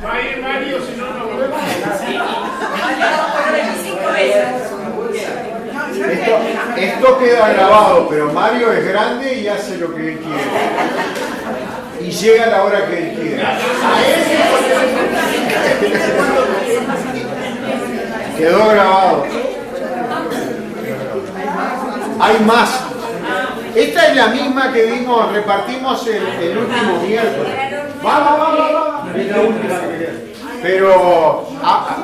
Va a ir Mario, si no, no volvemos. Esto queda grabado, pero Mario es grande y hace lo que él quiere. Y llega a la hora que él quiere. Quedó grabado. Hay más. Esta es la misma que vimos, repartimos el último miércoles. Va. Es la última que queda. Pero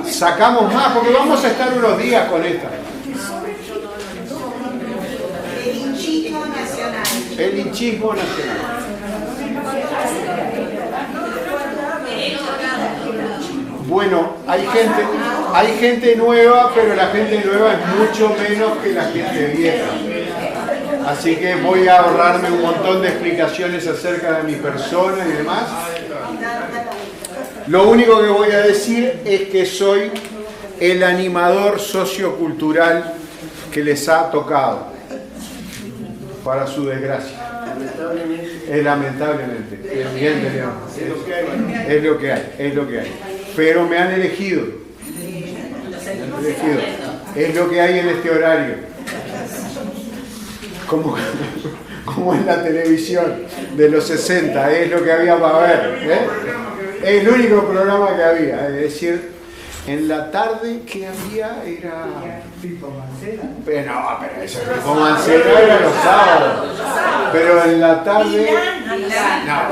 sacamos más porque vamos a estar unos días con esta. El linchismo nacional. Bueno, hay gente nueva, pero la gente nueva es mucho menos que la gente vieja. Así que voy a ahorrarme un montón de explicaciones acerca de mi persona y demás. Lo único que voy a decir es que soy el animador sociocultural que les ha tocado, para su desgracia. Lamentablemente. Es lo que hay. Pero me han elegido. Es lo que hay en este horario. Como en la televisión de los 60, es lo que había para ver. Es el único programa que había. Es decir, en la tarde que había era Pipo Mancera. Pero ese Pipo Mancera era los sábados. Pero en la tarde.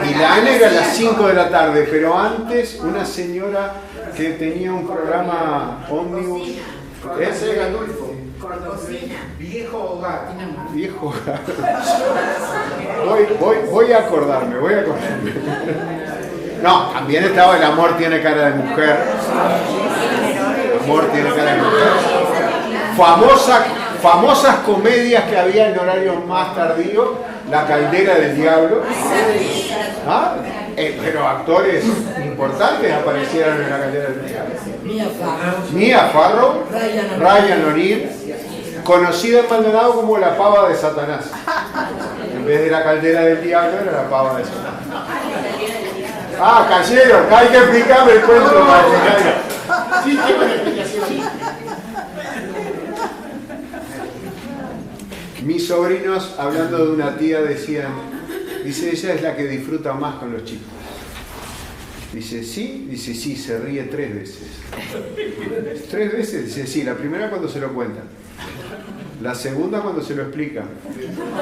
Milán era a las 5 de la tarde. Pero antes, una señora que tenía un programa ómnibus. Ese era Adolfo. Viejo hogar. Voy a acordarme. No, también estaba El amor tiene cara de mujer. Famosas comedias que había en horarios más tardíos. La caldera del diablo. Pero actores importantes aparecieron en la caldera del diablo. Mia Farrow, Ryan O'Neal, conocida en Maldonado como la pava de Satanás. En vez de la caldera del diablo era la pava de Satanás. Cayeron, hay que explicarme el cuento para que caiga. Sí, tengo una explicación. Mis sobrinos, hablando de una tía, decían, dice, ella es la que disfruta más con los chicos. Dice, sí, se ríe 3 veces. 3 veces, dice, sí, la primera cuando se lo cuentan. La segunda cuando se lo explican.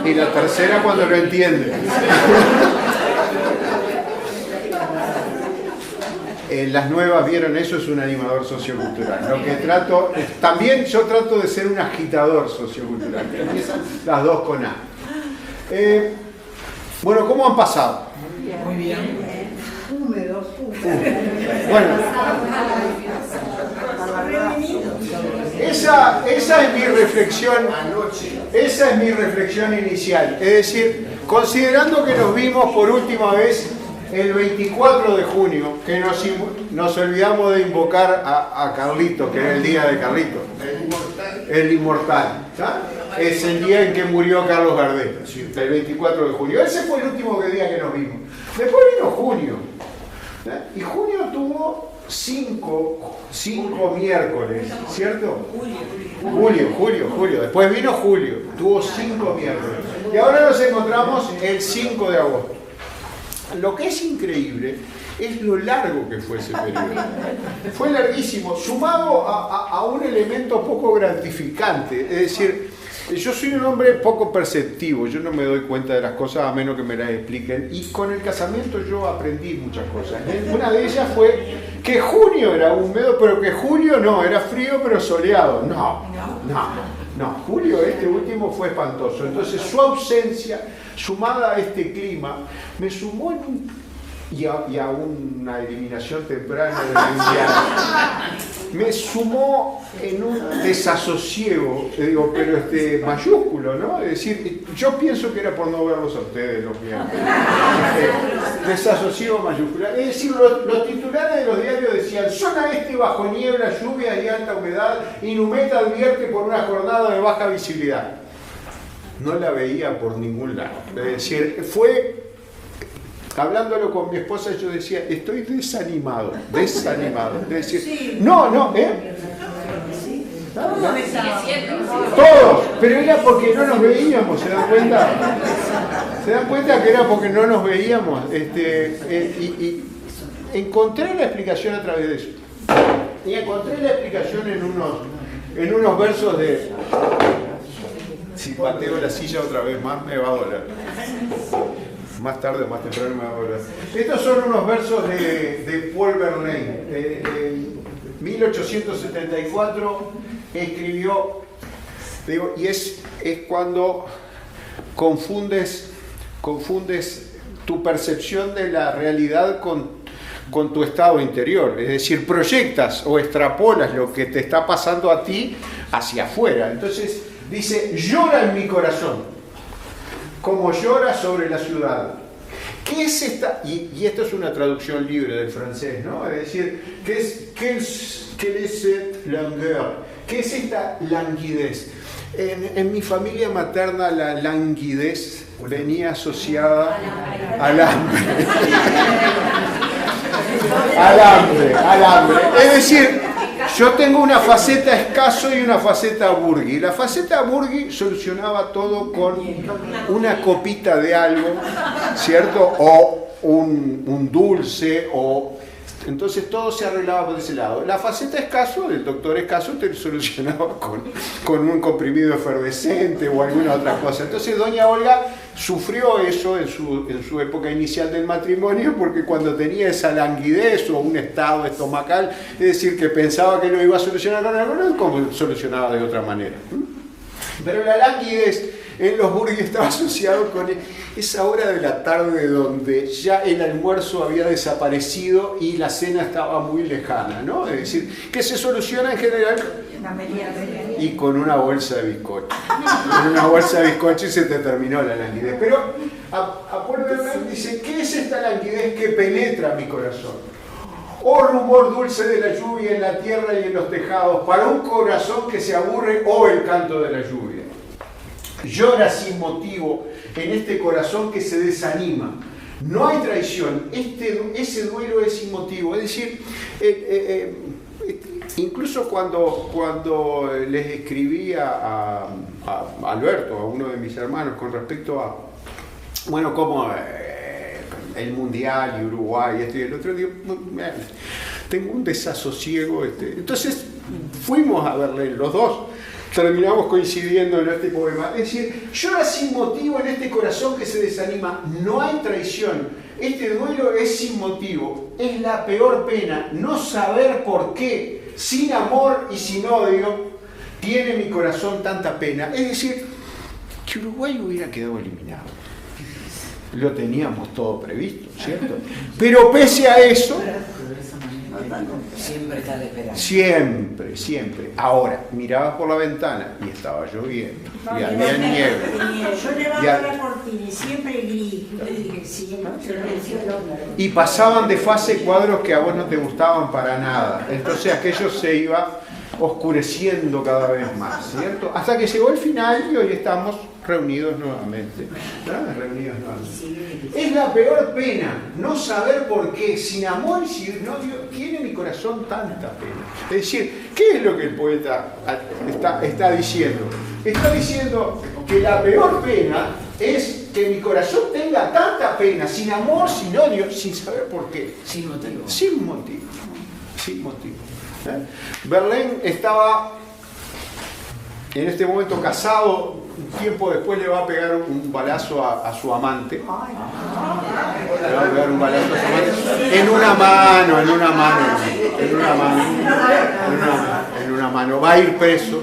Y la tercera cuando lo entiende. Las nuevas vieron eso, es un animador sociocultural. Lo que trato, también yo trato de ser un agitador sociocultural. Empiezan las dos con A. Bueno, ¿cómo han pasado? Muy bien. Húmedos. Bueno, esa es mi reflexión. Esa es mi reflexión inicial. Es decir, considerando que nos vimos por última vez el 24 de junio, que nos olvidamos de invocar a Carlito, que era el día de Carlito, el inmortal. ¿Sí? Es el día en que murió Carlos Gardel, el 24 de junio. Ese fue el último día que nos vimos. Después vino junio. ¿Sí? Y junio tuvo 5 miércoles, ¿cierto? Julio. Después vino julio, tuvo 5 miércoles. Y ahora nos encontramos el 5 de agosto. Lo que es increíble es lo largo que fue ese periodo. Fue larguísimo, sumado a un elemento poco gratificante. Es decir, yo soy un hombre poco perceptivo, yo no me doy cuenta de las cosas a menos que me las expliquen. Y con el casamiento yo aprendí muchas cosas. Una de ellas fue que junio era húmedo, pero que julio no, era frío pero soleado. No, julio este último fue espantoso. Entonces su ausencia, sumada a este clima, me sumó y a una eliminación temprana de la invierno, me sumó en un desasosiego, pero mayúsculo, ¿no? Es decir, yo pienso que era por no verlos a ustedes los miércoles. Desasosiego mayúsculo. Es decir, los titulares de los diarios decían: zona este bajo niebla, lluvia y alta humedad, Inumeta advierte por una jornada de baja visibilidad. No la veía por ningún lado. Es decir, fue hablándolo con mi esposa, yo decía, estoy desanimado. Es decir, no, todos, pero era porque no nos veíamos, ¿se dan cuenta? ¿Se dan cuenta que era porque no nos veíamos? Y encontré la explicación a través de eso. Y encontré la explicación en unos versos de... Si pateo la silla otra vez más, me va a doler. Más tarde o más temprano me va a doler. Estos son unos versos de Paul Verlaine. En 1874 escribió, digo, y es cuando confundes tu percepción de la realidad con tu estado interior. Es decir, proyectas o extrapolas lo que te está pasando a ti hacia afuera. Entonces dice, llora en mi corazón, como llora sobre la ciudad. ¿Qué es esta? Y esto es una traducción libre del francés, ¿no? Es decir, ¿qué es cette langueur? ¿Qué es esta languidez? En mi familia materna la languidez venía asociada al hambre. al hambre. Es decir, yo tengo una faceta escaso y una faceta burgui. La faceta burgui solucionaba todo con una copita de algo, ¿cierto? O un dulce, entonces todo se arreglaba por ese lado. La faceta escaso, el doctor escaso, te solucionaba con un comprimido efervescente o alguna otra cosa. Entonces doña Olga sufrió eso en su época inicial del matrimonio, porque cuando tenía esa languidez o un estado estomacal, es decir, que pensaba que lo iba a solucionar con algo, como solucionaba de otra manera. Pero la languidez en los burgues estaba asociado con esa hora de la tarde donde ya el almuerzo había desaparecido y la cena estaba muy lejana, ¿no? Es decir, que se soluciona en general y con una bolsa de bizcocho. Con una bolsa de bizcocho y se te terminó la languidez. Pero a Paul Verlaine dice, ¿qué es esta languidez que penetra mi corazón? Oh rumor dulce de la lluvia en la tierra y en los tejados, para un corazón que se aburre, oh el canto de la lluvia. Llora sin motivo en este corazón que se desanima. No hay traición, ese duelo es sin motivo. Es decir, incluso cuando les escribí a Alberto, a uno de mis hermanos, con respecto a, bueno, como el Mundial y Uruguay, esto y el otro, digo, tengo un desasosiego. Entonces fuimos a verle los dos. Terminamos coincidiendo en este poema. Es decir, llora sin motivo en este corazón que se desanima. No hay traición. Este duelo es sin motivo. Es la peor pena. No saber por qué, sin amor y sin odio, tiene mi corazón tanta pena. Es decir, que Uruguay hubiera quedado eliminado. Lo teníamos todo previsto, ¿cierto? Pero pese a eso... Siempre está la esperanza. Siempre. Ahora, miraba por la ventana y estaba lloviendo. Y había nieve. Yo levantaba la cortina y siempre gris. Y pasaban de fase cuadros que a vos no te gustaban para nada. Entonces aquello se iba oscureciendo cada vez más, ¿cierto? Hasta que llegó el final y hoy estamos reunidos nuevamente. Es la peor pena, no saber por qué, sin amor y sin odio, tiene mi corazón tanta pena. Es decir, ¿qué es lo que el poeta está diciendo? Está diciendo que la peor pena es que mi corazón tenga tanta pena, sin amor, sin odio, sin saber por qué. Sin motivo. Sin motivo. Verlaine estaba en este momento casado. Un tiempo después le va a pegar un balazo a su amante. Le va a pegar un balazo a su amante. En una mano. Va a ir preso.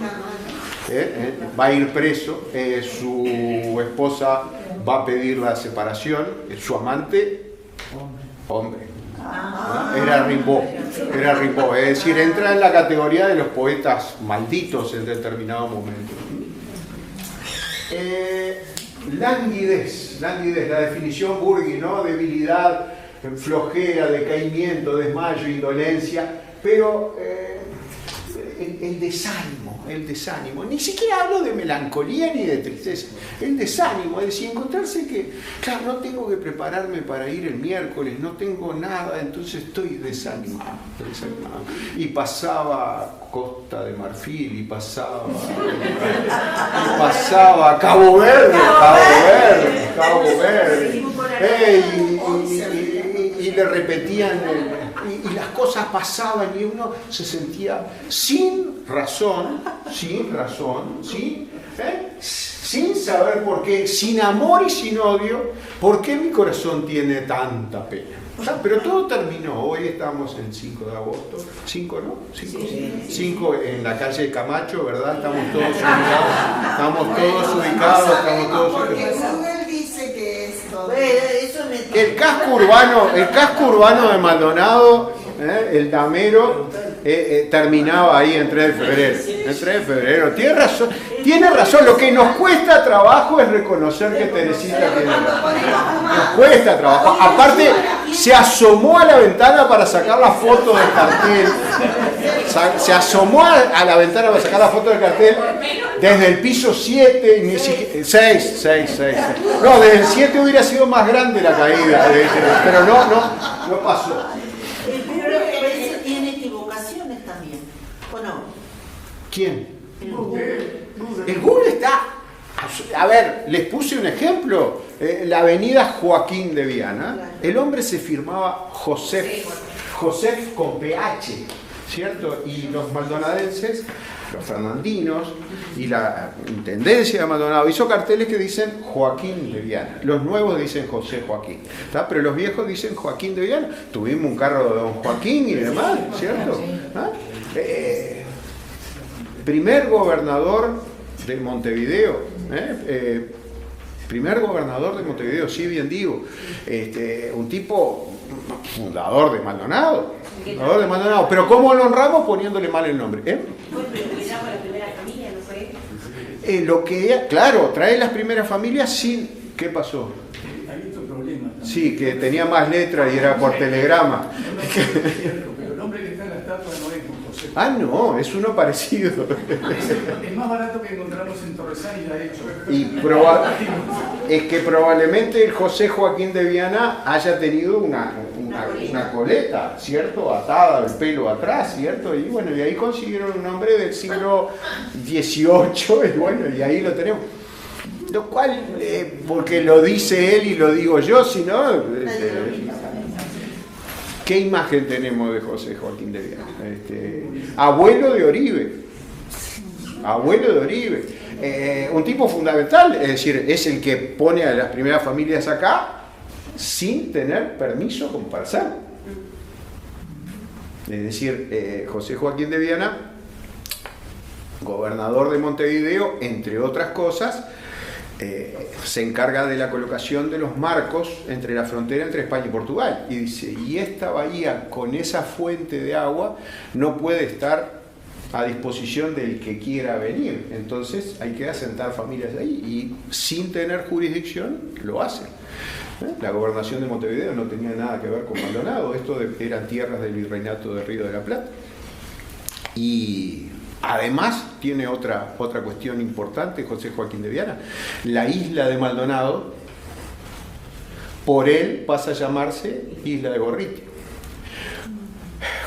Su esposa va a pedir la separación. Su amante, hombre. Era Rimbaud. Es decir, entra en la categoría de los poetas malditos en determinado momento. Languidez, la definición burgui, ¿no? Debilidad, flojera, decaimiento, desmayo, indolencia, pero el desánimo. Ni siquiera hablo de melancolía ni de tristeza. El desánimo, es decir, encontrarse que, claro, no tengo que prepararme para ir el miércoles, no tengo nada, entonces estoy desanimado. Y pasaba Costa de Marfil, y pasaba Cabo Verde. Y le repetían, y las cosas pasaban y uno se sentía sin razón, sin saber por qué, sin amor y sin odio, por qué mi corazón tiene tanta pena. Pero todo terminó, hoy estamos en 5 de agosto, 5, ¿no? 5 en la calle Camacho, ¿verdad? Estamos todos ubicados. Google dice que es todo. El casco urbano de Maldonado, el damero, terminaba ahí en 3 de febrero. En 3 de febrero. Tiene razón. Lo que nos cuesta trabajo es reconocer que Teresita tiene razón. Nos cuesta trabajo. Aparte, se asomó a la ventana para sacar la foto del cartel. Se asomó a la ventana para sacar la foto del cartel desde el piso 7, ni siquiera 6. No, desde el 7 hubiera sido más grande la caída, pero no pasó. Pero ese tiene equivocaciones también, ¿o no? ¿Quién? El Google está. A ver, les puse un ejemplo. La avenida Joaquín de Viana, el hombre se firmaba Josef con PH, ¿cierto? Y los maldonadenses, los fernandinos y la intendencia de Maldonado hizo carteles que dicen Joaquín de Viana. Los nuevos dicen José Joaquín, ¿tá? Pero los viejos dicen Joaquín de Viana. Tuvimos un carro de don Joaquín y demás, ¿cierto? ¿Ah? Primer gobernador de Montevideo, sí, bien digo, un tipo fundador de Maldonado, pero ¿cómo lo honramos? Poniéndole mal el nombre, claro, trae las primeras familias sin, ¿qué pasó? Hay otro problema. Sí, que tenía más letras y era por telegrama. Pero el nombre que está en la estatua no es con José. Ah, no, es uno parecido. Es más barato que encontramos en Torresán y la hecho. Y es que probablemente el José Joaquín de Viana haya tenido una coleta, ¿cierto? Atada, el pelo atrás, ¿cierto? Y bueno, y ahí consiguieron un nombre del siglo XVIII, y bueno, y ahí lo tenemos. Lo cual, porque lo dice él y lo digo yo, si no... ¿Qué imagen tenemos de José Joaquín de Viana? Abuelo de Oribe. Un tipo fundamental, es decir, es el que pone a las primeras familias acá sin tener permiso como para hacerlo. Es decir, José Joaquín de Viana, gobernador de Montevideo, entre otras cosas, se encarga de la colocación de los marcos entre la frontera entre España y Portugal. Y dice, y esta bahía con esa fuente de agua no puede estar a disposición del que quiera venir. Entonces hay que asentar familias ahí y sin tener jurisdicción lo hacen. La gobernación de Montevideo no tenía nada que ver con Maldonado, eran tierras del virreinato de Río de la Plata. Y además tiene otra cuestión importante José Joaquín de Viana. La isla de Maldonado, por él pasa a llamarse Isla de Gorriti.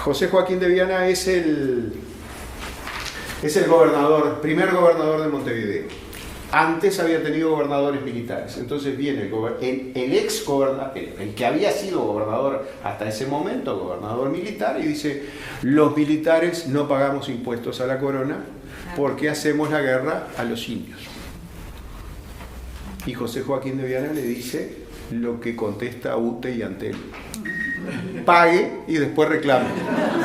José Joaquín de Viana es el primer gobernador de Montevideo. Antes había tenido gobernadores militares. Entonces viene el ex gobernador, el que había sido gobernador hasta ese momento, gobernador militar, y dice, los militares no pagamos impuestos a la corona porque hacemos la guerra a los indios. Y José Joaquín de Viana le dice lo que contesta Ute y Antel: pague y después reclame,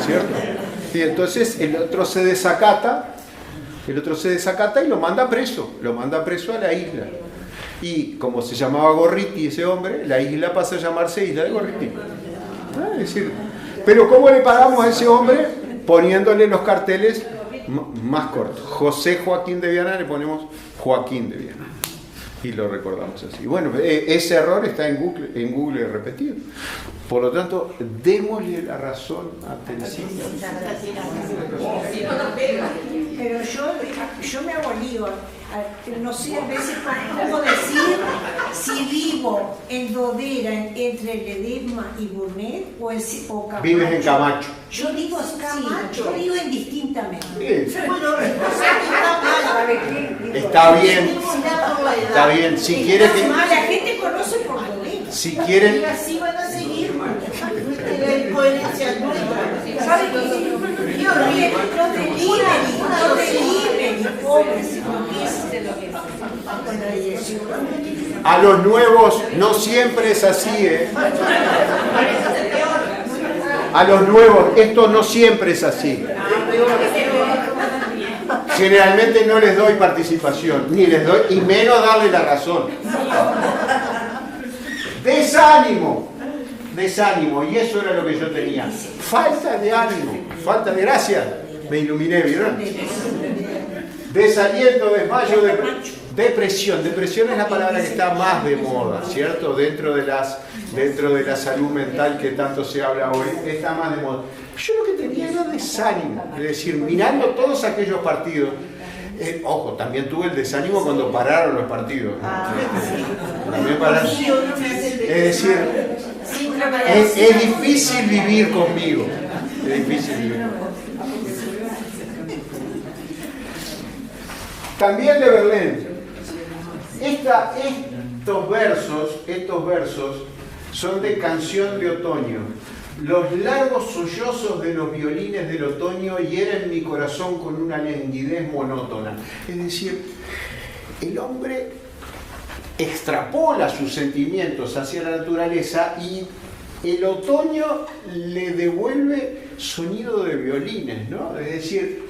¿cierto? Y entonces el otro se desacata y lo manda preso a la isla. Y como se llamaba Gorriti ese hombre, la isla pasa a llamarse Isla de Gorriti. Es decir, pero ¿cómo le pagamos a ese hombre? Poniéndole los carteles más cortos. José Joaquín de Viana, le ponemos Joaquín de Viana. Y lo recordamos así. Bueno, ese error está en Google repetido. Por lo tanto, démosle la razón a Tensilla. Pero yo me hago lío. No sé a veces cómo decir si vivo en Dodera entre Ledesma y Burnet o Camacho. Vives en Camacho. Yo digo Camacho, yo digo indistintamente. Bien. Bueno, Está bien. Está bien. Si quiere que... La gente conoce por Dodera. Si quieren... y así van a seguir. La incoherencia nuestra. ¿Sabe qué? Yo no delivery, pobres, A los nuevos no siempre es así, ¿eh? A los nuevos esto no siempre es así. Generalmente no les doy participación, ni les doy, y menos darle la razón. Desánimo, desánimo, y eso era lo que yo tenía. Falta de ánimo, falta de gracia. Me iluminé, ¿vieron? Desaliento, desmayo, depresión. Depresión es la palabra que está más de moda, ¿cierto? Dentro de la salud mental que tanto se habla hoy, está más de moda. Yo lo que tenía era desánimo, es decir, mirando todos aquellos partidos. Ojo, también tuve el desánimo cuando pararon los partidos. También pararon. Es decir, es difícil vivir conmigo. Es difícil vivir conmigo. También de Verlaine. Estos versos son de Canción de Otoño. Los largos sollozos de los violines del otoño hieren mi corazón con una languidez monótona. Es decir, el hombre extrapola sus sentimientos hacia la naturaleza y el otoño le devuelve sonido de violines, ¿no? Es decir,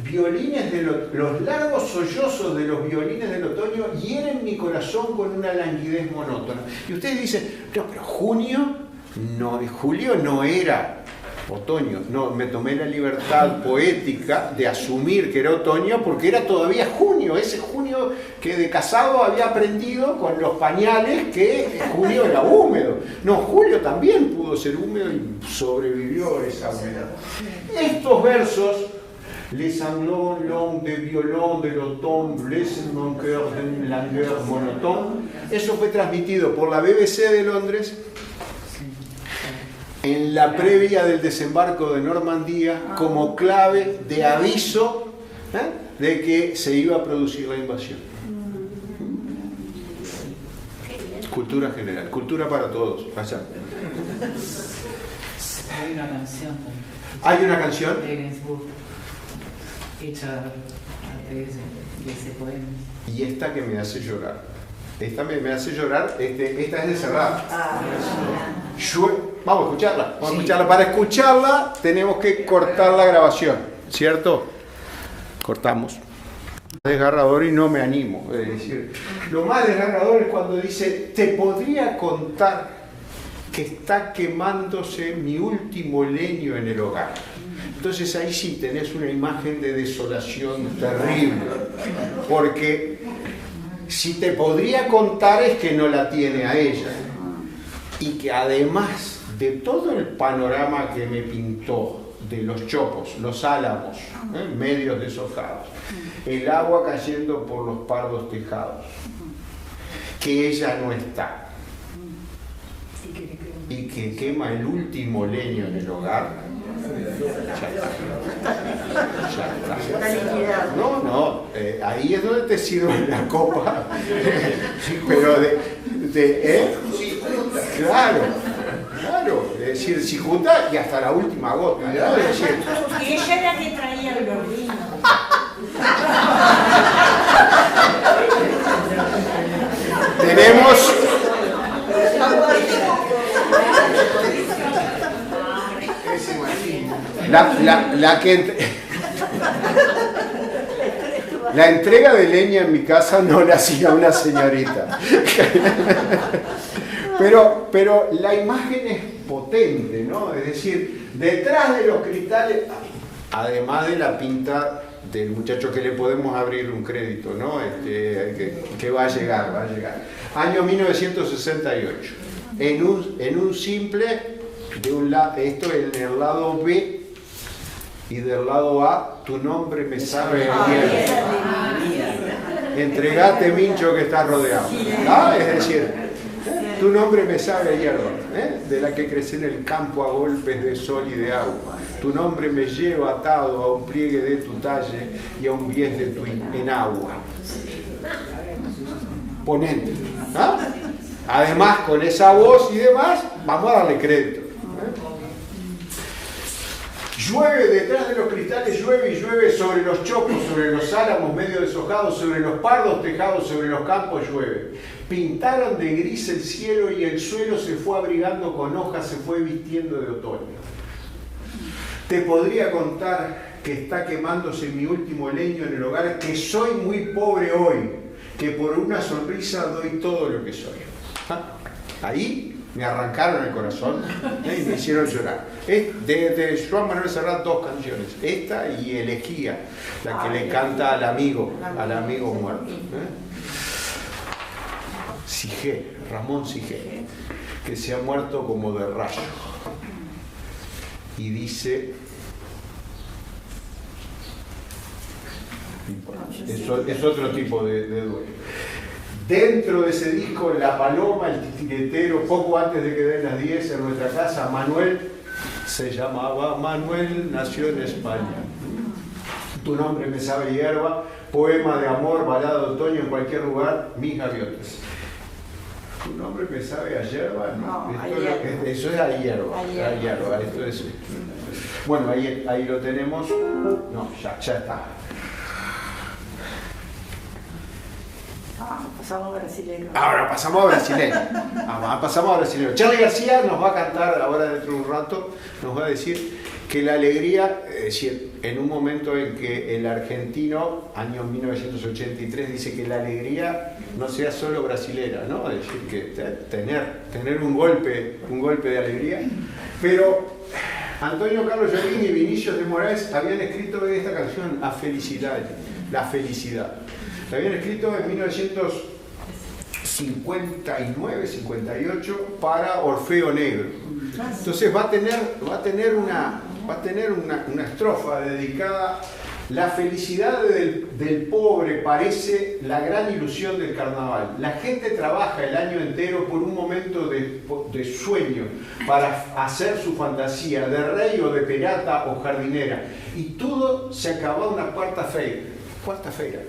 violines los largos sollozos de los violines del otoño hieren mi corazón con una languidez monótona. Y ustedes dicen, no, pero julio no era otoño. No, me tomé la libertad poética de asumir que era otoño porque era todavía junio, ese junio que de casado había aprendido con los pañales que junio era húmedo. No, julio también pudo ser húmedo y sobrevivió esa humedad. Estos versos, les anglons, l'homme de violon de l'automne, blessent mon cœur d'une langueur monotone. Eso fue transmitido por la BBC de Londres en la previa del desembarco de Normandía como clave de aviso de que se iba a producir la invasión. Cultura general, cultura para todos. Allá. Hay una canción. ¿Hay una canción? De Gainsbourg, hecha de ese poema. Y esta que me hace llorar. Esta me hace llorar, esta es de Serrat. Vamos a escucharla. Vamos a escucharla. Para escucharla tenemos que cortar la grabación, ¿cierto? Cortamos. Desgarrador y no me animo. Es decir, lo más desgarrador es cuando dice, te podría contar que está quemándose mi último leño en el hogar. Entonces ahí sí tenés una imagen de desolación terrible, porque si te podría contar es que no la tiene a ella, y que además de todo el panorama que me pintó, de los chopos, los álamos, medios deshojados, el agua cayendo por los pardos tejados, que ella no está, y que quema el último leño en el hogar. Ya está. No, ahí es donde te sirve la copa. Pero claro, es decir, cicuta y hasta la última gota, ¿no? Es decir, y ella era que traía los vinos. tenemos la entrega de leña en mi casa no la hacía una señorita. Pero la imagen es potente, ¿no? Es decir, detrás de los cristales, además de la pinta del muchacho que le podemos abrir un crédito, ¿no? Que va a llegar, va a llegar. Año 1968. En un simple, esto en el lado B y del lado A, tu nombre me sabe a hierba. Entregate, Mincho, que estás rodeado. ¿Ah? Es decir, tu nombre me sabe a hierba, de la que crecí en el campo a golpes de sol y de agua. Tu nombre me lleva atado a un pliegue de tu talle y a un bies de tu enagua. Ponente. ¿Ah? Además, con esa voz y demás, vamos a darle crédito. Llueve detrás de los cristales, llueve y llueve sobre los chopos, sobre los álamos medio deshojados, sobre los pardos tejados, sobre los campos llueve. Pintaron de gris el cielo y el suelo se fue abrigando con hojas, se fue vistiendo de otoño. Te podría contar que está quemándose mi último leño en el hogar, que soy muy pobre hoy, que por una sonrisa doy todo lo que soy. Ahí me arrancaron el corazón y me hicieron llorar. De Joan Manuel Serrat, 2 canciones, esta y Elegía, la que le canta al amigo muerto. Sigé, Ramón Sigé, que se ha muerto como de rayo. Y dice, es otro tipo de duelo. Dentro de ese disco, La Paloma, el titiritero, poco antes de que den las 10 en nuestra casa, Manuel, se llamaba Manuel, nació en España. Tu nombre me sabe hierba, poema de amor, balada de otoño en cualquier lugar, mis gaviotas. Tu nombre me sabe a hierba, no, eso es a hierba, esto es, bueno, ahí lo tenemos, no, ya está. Pasamos a brasileño. Ahora pasamos a brasileño. Charly García nos va a cantar ahora dentro de un rato, nos va a decir que la alegría, es decir, en un momento en que el argentino, año 1983, dice que la alegría no sea solo brasilera, ¿no? Es decir, que tener un golpe de alegría. Pero Antonio Carlos Jobim y Vinicius de Moraes habían escrito esta canción, La Felicidad. La habían escrito en 1959, 58 para Orfeo Negro. Entonces va a tener una estrofa dedicada. La felicidad del pobre parece la gran ilusión del carnaval. La gente trabaja el año entero por un momento de sueño para hacer su fantasía de rey o de pirata o jardinera. Y todo se acaba una quarta-feira. Quarta-feira.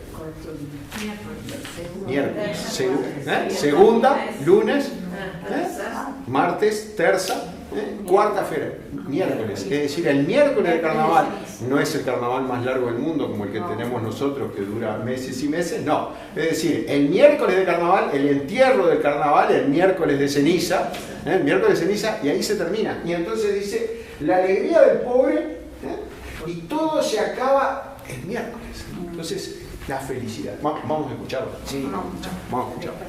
Miércoles. Segunda, lunes, martes, terza, quarta-feira, miércoles. Es decir, el miércoles del carnaval no es el carnaval más largo del mundo como el que tenemos nosotros, que dura meses y meses, no. Es decir, el miércoles del carnaval, el entierro del carnaval, el miércoles de ceniza, y ahí se termina. Y entonces dice, la alegría del pobre, y todo se acaba el miércoles. Entonces, la felicidad. Vamos a escucharlo. Sí, vamos a escucharlo.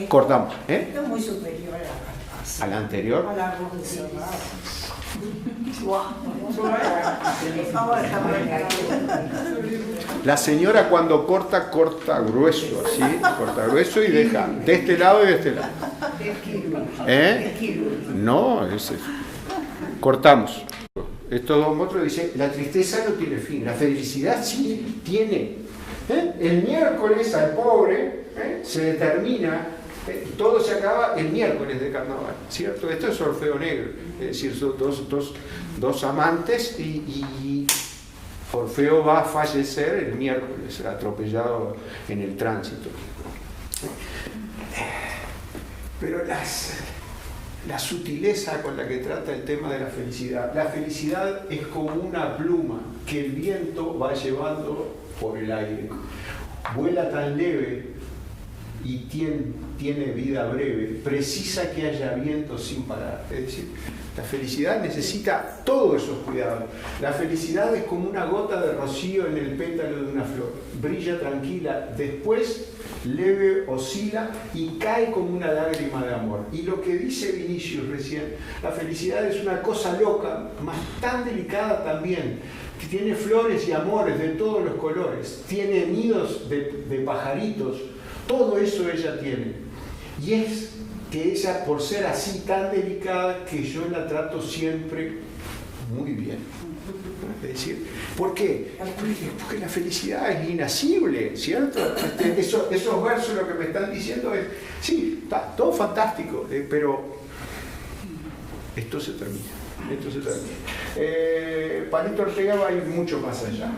Cortamos. Esto es muy superior a la anterior. a la voz de Silva. La señora cuando corta grueso, así, corta grueso y deja de este lado y de este lado. No, cortamos. Estos dos otros dicen, la tristeza no tiene fin, la felicidad sí tiene. El miércoles al pobre se determina, todo se acaba el miércoles de carnaval, ¿cierto? Esto es Orfeo Negro, es decir, son dos amantes y Orfeo va a fallecer el miércoles, atropellado en el tránsito. Pero la sutileza con la que trata el tema de la felicidad es como una pluma que el viento va llevando por el aire. Vuela tan leve y tiene vida breve, precisa que haya viento sin parar. Es decir, la felicidad necesita todos esos cuidados. La felicidad es como una gota de rocío en el pétalo de una flor. Brilla tranquila, después leve, oscila y cae como una lágrima de amor. Y lo que dice Vinicius recién, la felicidad es una cosa loca, más tan delicada también, que tiene flores y amores de todos los colores, tiene nidos de pajaritos, todo eso ella tiene. Y es que ella, por ser así tan delicada, que yo la trato siempre muy bien. Es decir, ¿por qué? Porque la felicidad es inacible, ¿cierto? Esos versos lo que me están diciendo es, sí, está todo fantástico, pero esto se termina. Palito Ortega va a ir mucho más allá.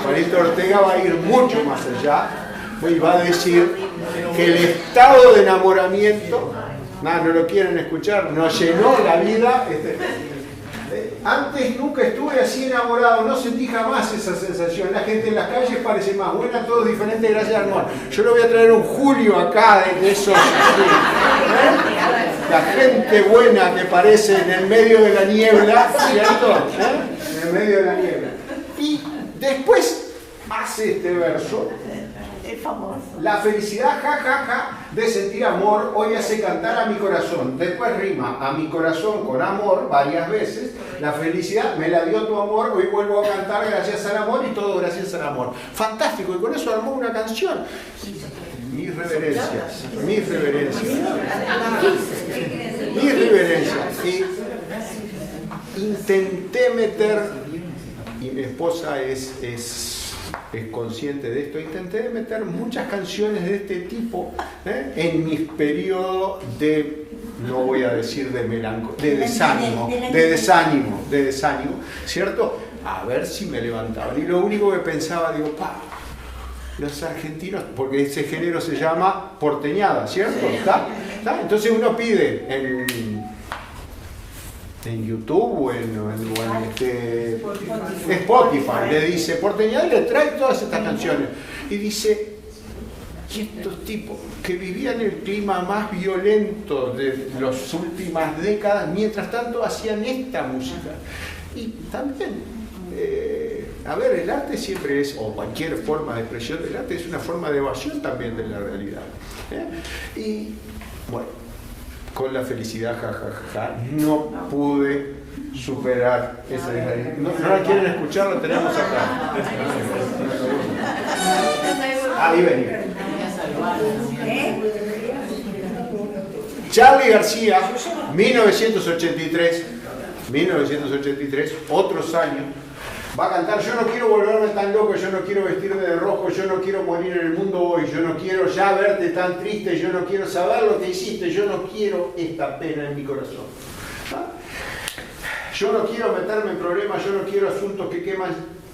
Palito Ortega va a ir mucho más allá y va a decir que el estado de enamoramiento, no lo quieren escuchar, nos llenó la vida. Antes nunca estuve así enamorado, no sentí jamás esa sensación. La gente en las calles parece más buena, todos diferentes, gracias al amor. Yo le voy a traer un Julio acá de esos. La gente buena que parece en el medio de la niebla, ¿cierto? En el medio de la niebla. Y después hace este verso. Es famoso. La felicidad, ja, ja, ja, de sentir amor, hoy hace cantar a mi corazón. Después rima a mi corazón con amor varias veces. La felicidad me la dio tu amor, hoy vuelvo a cantar gracias al amor y todo gracias al amor. Fantástico, y con eso armó una canción. Mis reverencias. Y intenté meter, y mi esposa es consciente de esto, intenté meter muchas canciones de este tipo en mis periodos de, no voy a decir de melancolía, de desánimo, ¿cierto? A ver si me levantaban. Y lo único que pensaba, digo, los argentinos, porque ese género se llama porteñada, ¿cierto? ¿Está? Entonces uno pide en YouTube o en Spotify, le dice porteñada y le trae todas estas canciones. Y dice, y estos tipos que vivían el clima más violento de las últimas décadas, mientras tanto hacían esta música. Y también, a ver, el arte siempre es, o cualquier forma de expresión del arte, es una forma de evasión también de la realidad. Y bueno, con la felicidad, jajaja, no pude superar esa desgracia. ¿No la quieren escuchar? Lo tenemos acá. Ahí venía. Charly García, 1983, otros años, va a cantar: yo no quiero volverme tan loco, yo no quiero vestirme de rojo, yo no quiero morir en el mundo hoy, yo no quiero ya verte tan triste, yo no quiero saber lo que hiciste, yo no quiero esta pena en mi corazón. Yo no quiero meterme en problemas, yo no quiero asuntos que queman,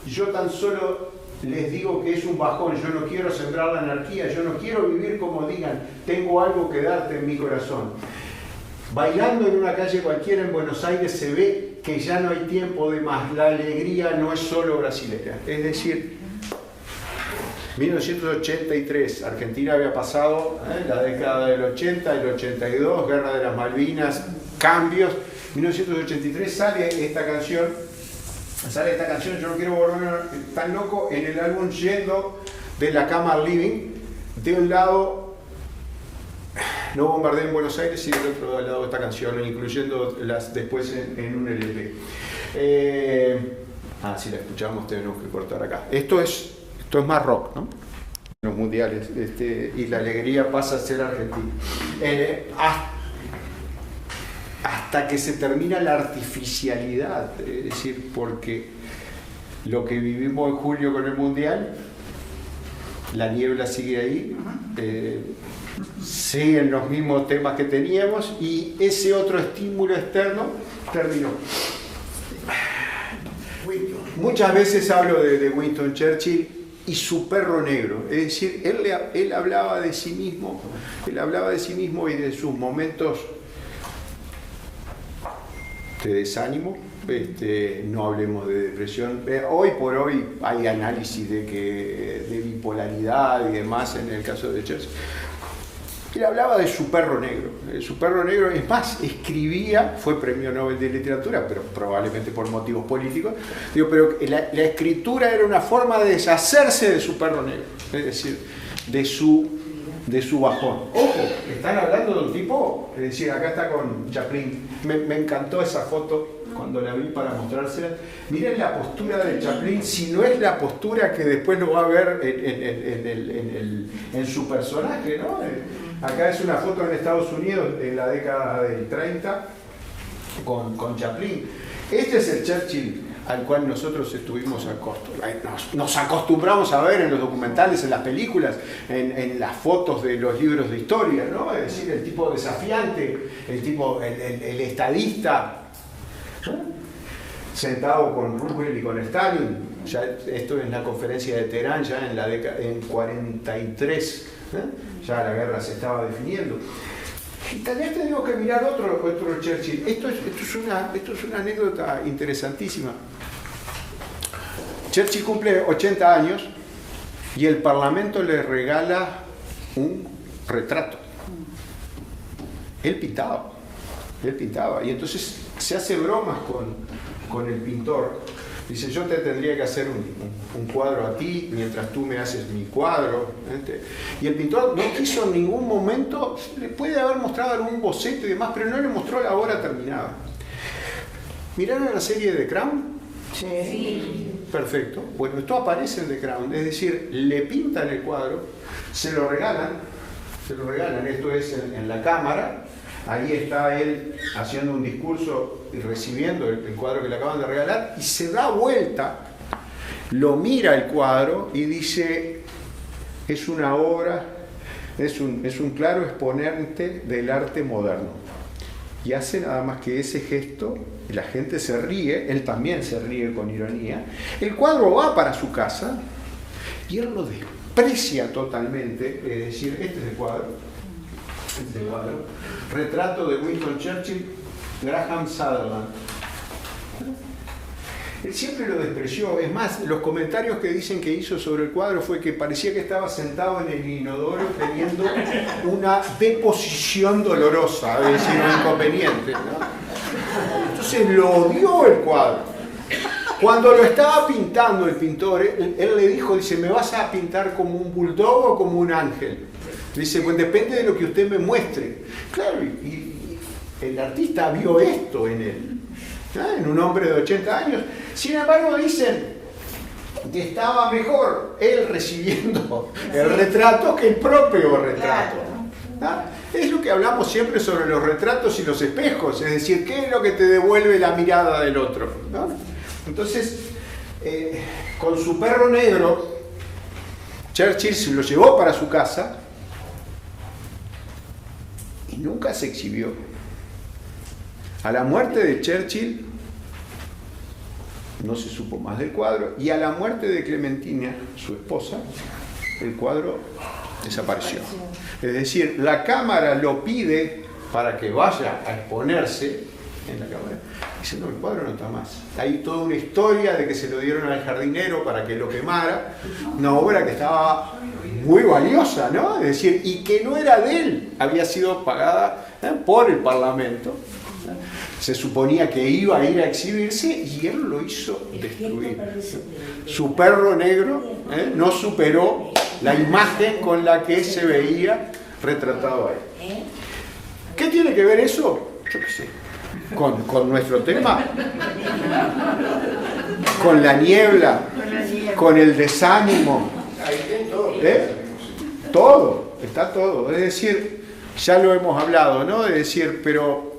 yo tan solo les digo que es un bajón, yo no quiero sembrar la anarquía, yo no quiero vivir como digan, tengo algo que darte en mi corazón. Bailando en una calle cualquiera en Buenos Aires se ve que ya no hay tiempo de más, la alegría no es solo brasilera. Es decir, 1983, Argentina había pasado la década del 80, el 82, Guerra de las Malvinas, cambios. 1983 sale esta canción, yo no quiero volverme tan loco, en el álbum Yendo de la cama al living. De un lado, No bombardeen Buenos Aires, y del otro lado esta canción, incluyendo las después en un LP. Si la escuchamos tenemos que cortar acá. Esto es más rock, ¿no? Los mundiales, y la alegría pasa a ser argentina. Hasta que se termina la artificialidad, es decir, porque lo que vivimos en julio con el mundial, la niebla sigue ahí, siguen los mismos temas que teníamos, y ese otro estímulo externo terminó. Muchas veces hablo de Winston Churchill y su perro negro, es decir, él hablaba de sí mismo, y de sus momentos de desánimo, no hablemos de depresión. Hoy por hoy hay análisis de bipolaridad y demás en el caso de Churchill. Él hablaba de su perro negro. Su perro negro, es más, escribía, fue premio Nobel de Literatura, pero probablemente por motivos políticos. Digo, pero la escritura era una forma de deshacerse de su perro negro, es decir, de su bajón. Ojo, están hablando de un tipo, es decir, acá está con Chaplin. Me encantó esa foto cuando la vi para mostrársela. Miren la postura de Chaplin, si no es la postura que después lo va a ver en su personaje, ¿no? Acá es una foto en Estados Unidos en la década del 30 con Chaplin. Este es el Churchill al cual nosotros estuvimos nos acostumbramos a ver en los documentales, en las películas, en las fotos de los libros de historia, ¿no? Es decir, el tipo desafiante, el estadista, ¿no? Sentado con Roosevelt y con Stalin. Ya esto es la conferencia de Teherán, ya en 43, ya la guerra se estaba definiendo. Y también tenemos que mirar otro Churchill. Esto es una anécdota interesantísima. Churchill cumple 80 años y el Parlamento le regala un retrato. Él pintaba. Y entonces se hace bromas con el pintor. Dice, yo te tendría que hacer un cuadro a ti mientras tú me haces mi cuadro. Y el pintor no quiso en ningún momento, le puede haber mostrado algún boceto y demás, pero no le mostró la obra terminada. ¿Miraron la serie de The Crown? Sí. Perfecto. Bueno, esto aparece en The Crown, es decir, le pintan el cuadro, se lo regalan, esto es en la cámara. Ahí está él haciendo un discurso y recibiendo el cuadro que le acaban de regalar y se da vuelta, lo mira el cuadro y dice, es una obra, es un claro exponente del arte moderno. Y hace nada más que ese gesto, la gente se ríe, él también se ríe con ironía, el cuadro va para su casa y él lo desprecia totalmente, es decir, este es el cuadro. Retrato de Winston Churchill, Graham Sutherland. Él siempre lo despreció. Es más, los comentarios que dicen que hizo sobre el cuadro fue que parecía que estaba sentado en el inodoro teniendo una deposición dolorosa, es decir, un inconveniente, ¿no? Entonces lo odió el cuadro. Cuando lo estaba pintando el pintor, él le dijo, dice, ¿me vas a pintar como un bulldog o como un ángel? Dice, pues depende de lo que usted me muestre. Claro, y el artista vio esto en él, en un hombre de 80 años. Sin embargo, dicen que estaba mejor él recibiendo el retrato que el propio retrato. Es lo que hablamos siempre sobre los retratos y los espejos, es decir, ¿qué es lo que te devuelve la mirada del otro? ¿No? Entonces, con su perro negro, Churchill se lo llevó para su casa y nunca se exhibió. A la muerte de Churchill no se supo más del cuadro y a la muerte de Clementina, su esposa, el cuadro desapareció. Es decir, la cámara lo pide para que vaya a exponerse en la cámara. Dice, no, el cuadro no está más. Hay toda una historia de que se lo dieron al jardinero para que lo quemara. Una obra que estaba muy valiosa, ¿no? Es decir, y que no era de él, había sido pagada por el Parlamento. Se suponía que iba a ir a exhibirse y él lo hizo destruir. Su perro negro no superó la imagen con la que se veía retratado ahí. ¿Qué tiene que ver eso? Yo qué sé. Con nuestro tema, con la niebla, con el desánimo, todo, está todo. Es decir, ya lo hemos hablado, ¿no? Es decir, pero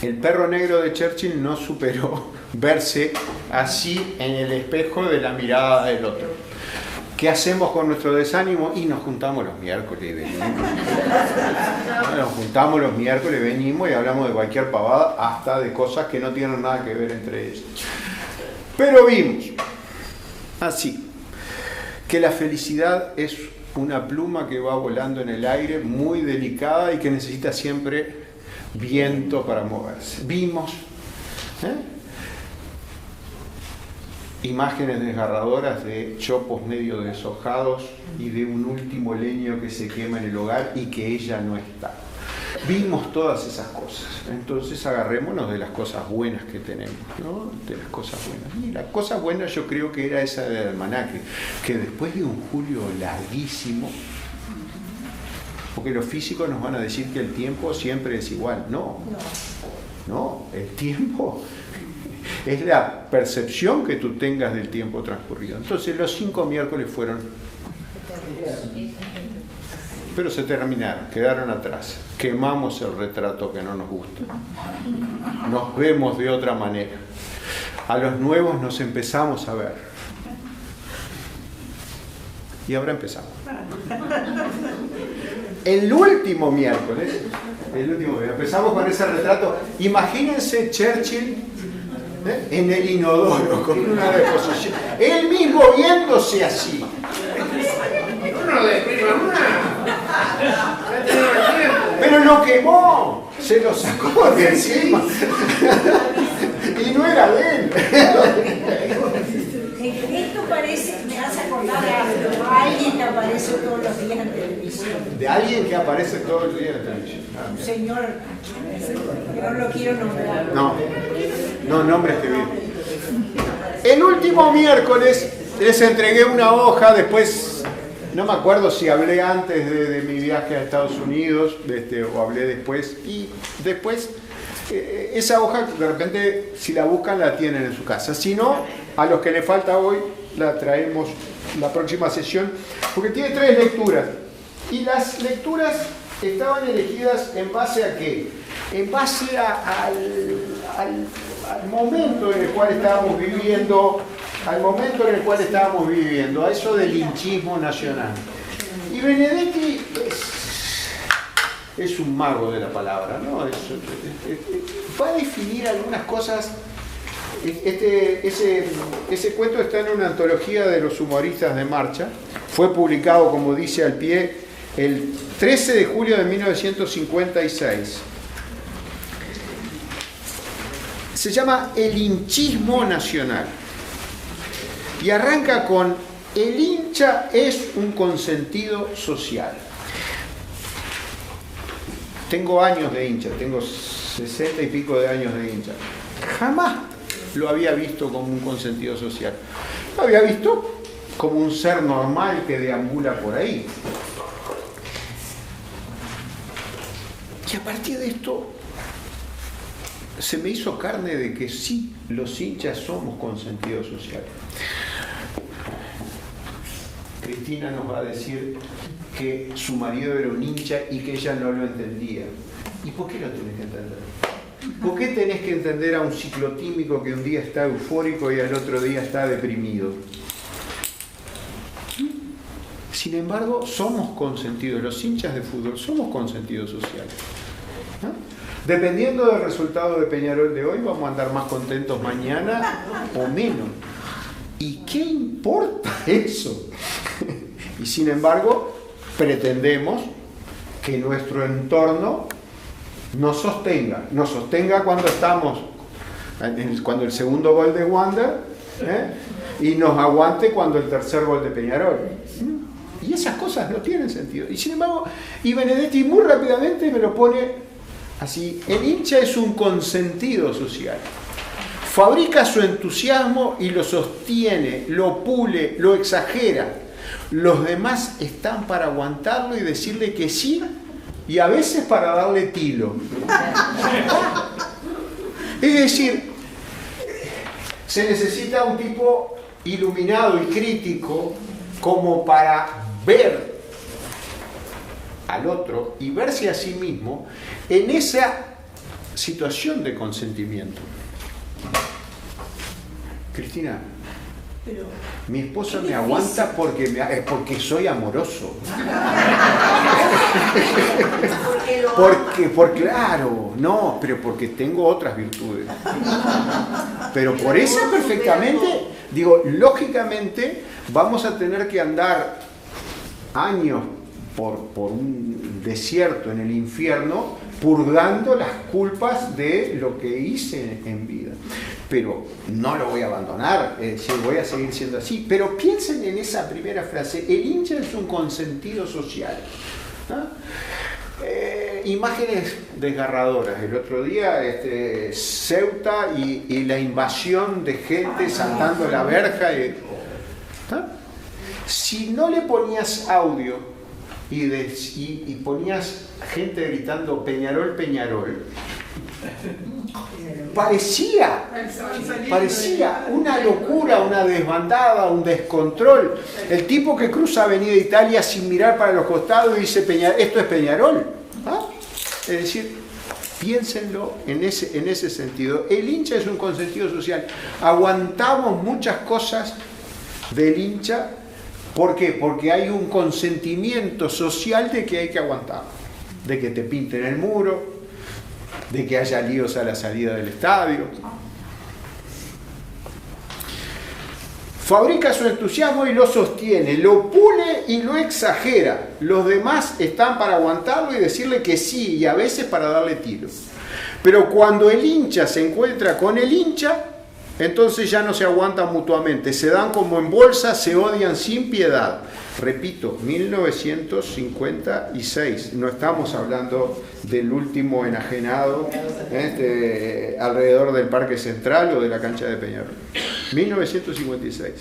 el perro negro de Churchill no superó verse así en el espejo de la mirada del otro. ¿Qué hacemos con nuestro desánimo? Y nos juntamos los miércoles y venimos. Nos juntamos los miércoles, venimos y hablamos de cualquier pavada, hasta de cosas que no tienen nada que ver entre ellas. Pero vimos, así, que la felicidad es una pluma que va volando en el aire, muy delicada y que necesita siempre viento para moverse. Vimos imágenes desgarradoras de chopos medio deshojados y de un último leño que se quema en el hogar y que ella no está. Vimos todas esas cosas. Entonces agarrémonos de las cosas buenas que tenemos, ¿no? De las cosas buenas. Y la cosa buena yo creo que era esa del almanaque, que después de un julio larguísimo, porque los físicos nos van a decir que el tiempo siempre es igual. No, el tiempo es la percepción que tú tengas del tiempo transcurrido. Entonces los 5 miércoles fueron, pero se terminaron, quedaron atrás. Quemamos el retrato que no nos gusta. Nos vemos de otra manera. A los nuevos nos empezamos a ver. Y ahora empezamos. El último miércoles, empezamos con ese retrato. Imagínense Churchill en el inodoro con una deposición. Él mismo viéndose así. Pero lo quemó, se lo sacó de encima. Y no era de él. Esto parece, me hace acordar a alguien que aparece todos los días en televisión. De alguien que aparece todos los días en televisión. Un señor, yo no lo quiero nombrar. No nombres que bien. El último miércoles les entregué una hoja, después, no me acuerdo si hablé antes de mi viaje a Estados Unidos o hablé después, y después esa hoja de repente si la buscan la tienen en su casa, si no, a los que le falta hoy la traemos la próxima sesión, porque tiene 3 lecturas, y las lecturas estaban elegidas en base a ¿qué? En base al momento en el cual estábamos viviendo, a eso del linchismo nacional. Y Benedetti es un mago de la palabra, ¿no? Va a definir algunas cosas. Ese cuento está en una antología de los humoristas de marcha. Fue publicado, como dice al pie, el 13 de julio de 1956. Se llama El hinchismo nacional. Y arranca con: el hincha es un consentido social. Tengo años de hincha, tengo 60 y pico de años de hincha. Jamás lo había visto como un consentido social. Lo había visto como un ser normal que deambula por ahí. Y a partir de esto se me hizo carne de que sí, los hinchas somos consentidos sociales. Cristina nos va a decir que su marido era un hincha y que ella no lo entendía. ¿Y por qué lo tenés que entender? ¿Por qué tenés que entender a un ciclotímico que un día está eufórico y al otro día está deprimido? Sin embargo, somos consentidos. Los hinchas de fútbol somos consentidos sociales. ¿No? Dependiendo del resultado de Peñarol de hoy, vamos a andar más contentos mañana o menos. ¿Y qué importa eso? Y sin embargo, pretendemos que nuestro entorno nos sostenga cuando estamos, cuando el segundo gol de Wander, y nos aguante cuando el tercer gol de Peñarol. Y esas cosas no tienen sentido. Y sin embargo, y Benedetti muy rápidamente me lo pone así: el hincha es un consentido social. Fabrica su entusiasmo y lo sostiene, lo pule, lo exagera. Los demás están para aguantarlo y decirle que sí, y a veces para darle tilo. Es decir, se necesita un tipo iluminado y crítico como para ver al otro y verse a sí mismo en esa situación de consentimiento. Cristina, Pero, mi esposa me aguanta porque soy amoroso. Claro, no, pero porque tengo otras virtudes. Pero por eso perfectamente, digo, lógicamente vamos a tener que andar años por un desierto en el infierno purgando las culpas de lo que hice en vida. Pero no lo voy a abandonar, voy a seguir siendo así. Pero piensen en esa primera frase, el hincha es un consentido social. ¿No? Imágenes desgarradoras. El otro día Ceuta y la invasión de gente saltando la verja. ¿No? Si no le ponías audio y ponías gente gritando Peñarol, Peñarol, parecía una locura, una desbandada, un descontrol. El tipo que cruza Avenida Italia sin mirar para los costados y dice esto es Peñarol. ¿Ah? Es decir, piénsenlo en ese sentido. El hincha es un consentido social. Aguantamos muchas cosas del hincha. ¿Por qué? Porque hay un consentimiento social de que hay que aguantar. De que te pinten el muro, de que haya líos a la salida del estadio. Fabrica su entusiasmo y lo sostiene, lo pule y lo exagera. Los demás están para aguantarlo y decirle que sí, y a veces para darle tiros. Pero cuando el hincha se encuentra con el hincha, entonces ya no se aguantan mutuamente, se dan como en bolsa, se odian sin piedad. Repito, 1956, no estamos hablando del último enajenado alrededor del Parque Central o de la cancha de Peñarol. 1956.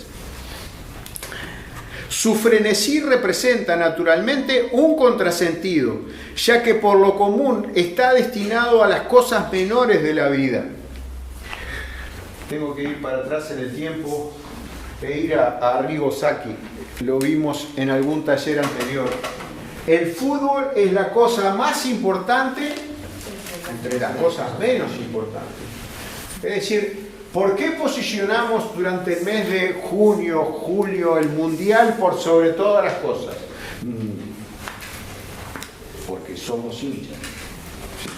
Su frenesí representa naturalmente un contrasentido, ya que por lo común está destinado a las cosas menores de la vida. Tengo que ir para atrás en el tiempo e ir a Arrigo Sacchi. Lo vimos en algún taller anterior. El fútbol es la cosa más importante entre las cosas menos importantes. Es decir, ¿por qué posicionamos durante el mes de junio, julio, el mundial por sobre todas las cosas? Porque somos hinchas.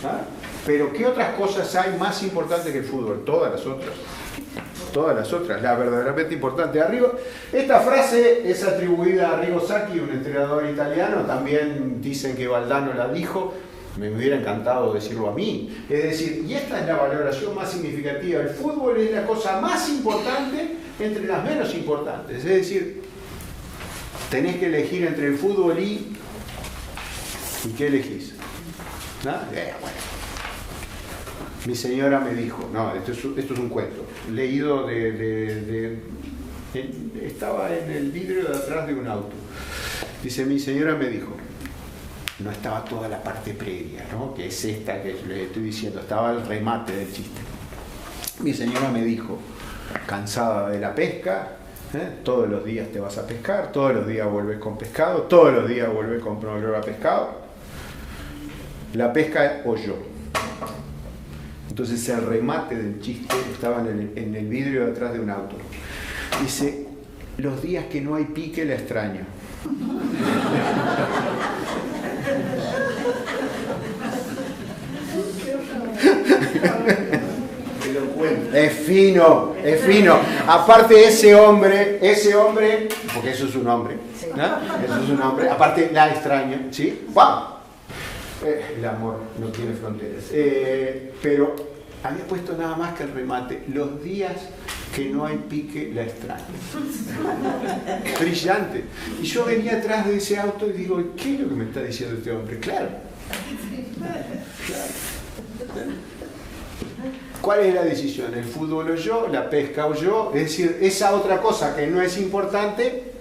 ¿Ah? Pero ¿qué otras cosas hay más importantes que el fútbol? Todas las otras. Todas las otras, la verdaderamente importante. Esta frase es atribuida a Arrigo Sacchi, un entrenador italiano. También dicen que Valdano la dijo. Me hubiera encantado decirlo a mí. Es decir, y esta es la valoración más significativa. El fútbol es la cosa más importante entre las menos importantes. Es decir, tenés que elegir entre el fútbol y ¿qué elegís? ¿No? Bueno. Mi señora me dijo, no, esto es un cuento, leído estaba en el vidrio de atrás de un auto. Dice, mi señora me dijo, no estaba toda la parte previa, ¿no? Que es esta que les estoy diciendo, estaba el remate del chiste. Mi señora me dijo, cansada de la pesca, todos los días te vas a pescar, todos los días vuelves con pescado, todos los días vuelves con olor a pescado. La pesca o yo. Entonces el remate del chiste estaba en el vidrio de atrás de un auto. Dice, los días que no hay pique la extraño. Es fino, es fino. Aparte ese hombre, porque eso es un hombre, ¿no? Eso es un hombre. Aparte la extraño, ¿sí? ¡Wow! El amor no tiene fronteras. Pero había puesto nada más que el remate. Los días que no hay pique la extraño. Brillante. Y yo venía atrás de ese auto y digo, ¿qué es lo que me está diciendo este hombre? Claro. ¿Cuál es la decisión? ¿El fútbol o yo? ¿La pesca o yo? Es decir, esa otra cosa que no es importante.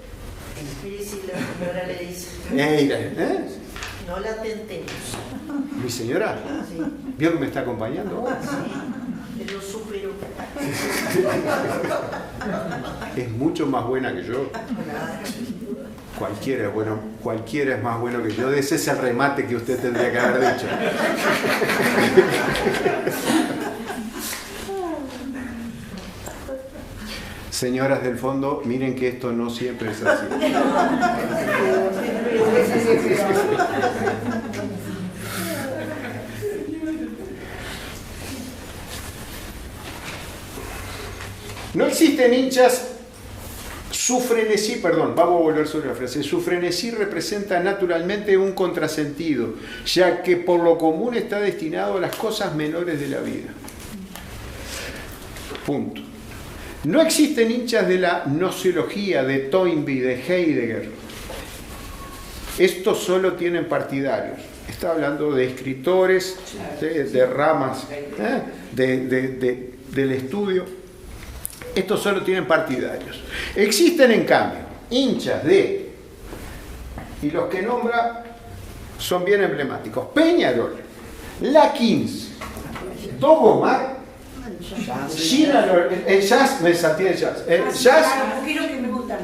Y si la señora le dice, no la tentemos. ¿Mi señora? Sí. ¿Vio que me está acompañando? Sí, lo superó. Es mucho más buena que yo. Cualquiera es más bueno que yo. Ese es el remate que usted tendría que haber dicho. Señoras del fondo, miren que esto no siempre es así. No existen hinchas Su frenesí, perdón, vamos a volver sobre la frase, su frenesí representa naturalmente un contrasentido, ya que por lo común está destinado a las cosas menores de la vida. Punto. No existen hinchas de la gnoseología de Toynbee, de Heidegger. Estos solo tienen partidarios. Está hablando de escritores, de ramas del estudio. Estos solo tienen partidarios. Existen, en cambio, hinchas de, y los que nombra son bien emblemáticos: Peñarol, La 15, Dogo Mar, Ginalol, el jazz, me salté el jazz,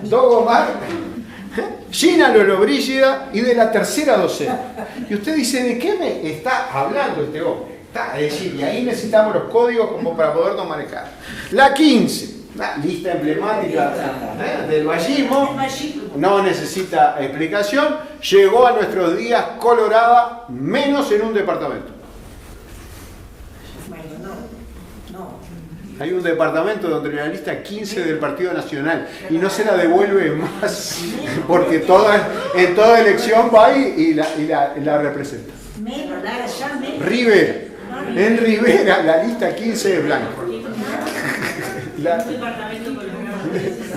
Dogo Mar, Gina Lollobrigida y de la tercera docena. Y usted dice, ¿de qué me está hablando este hombre? Es decir, y ahí necesitamos los códigos como para podernos manejar. La 15, la lista emblemática del vallismo, no necesita explicación, llegó a nuestros días colorada menos en un departamento. Hay un departamento donde la lista 15 del Partido Nacional y no se la devuelve más porque en toda elección va y la representa. Rivera. En Rivera la lista 15 es blanco.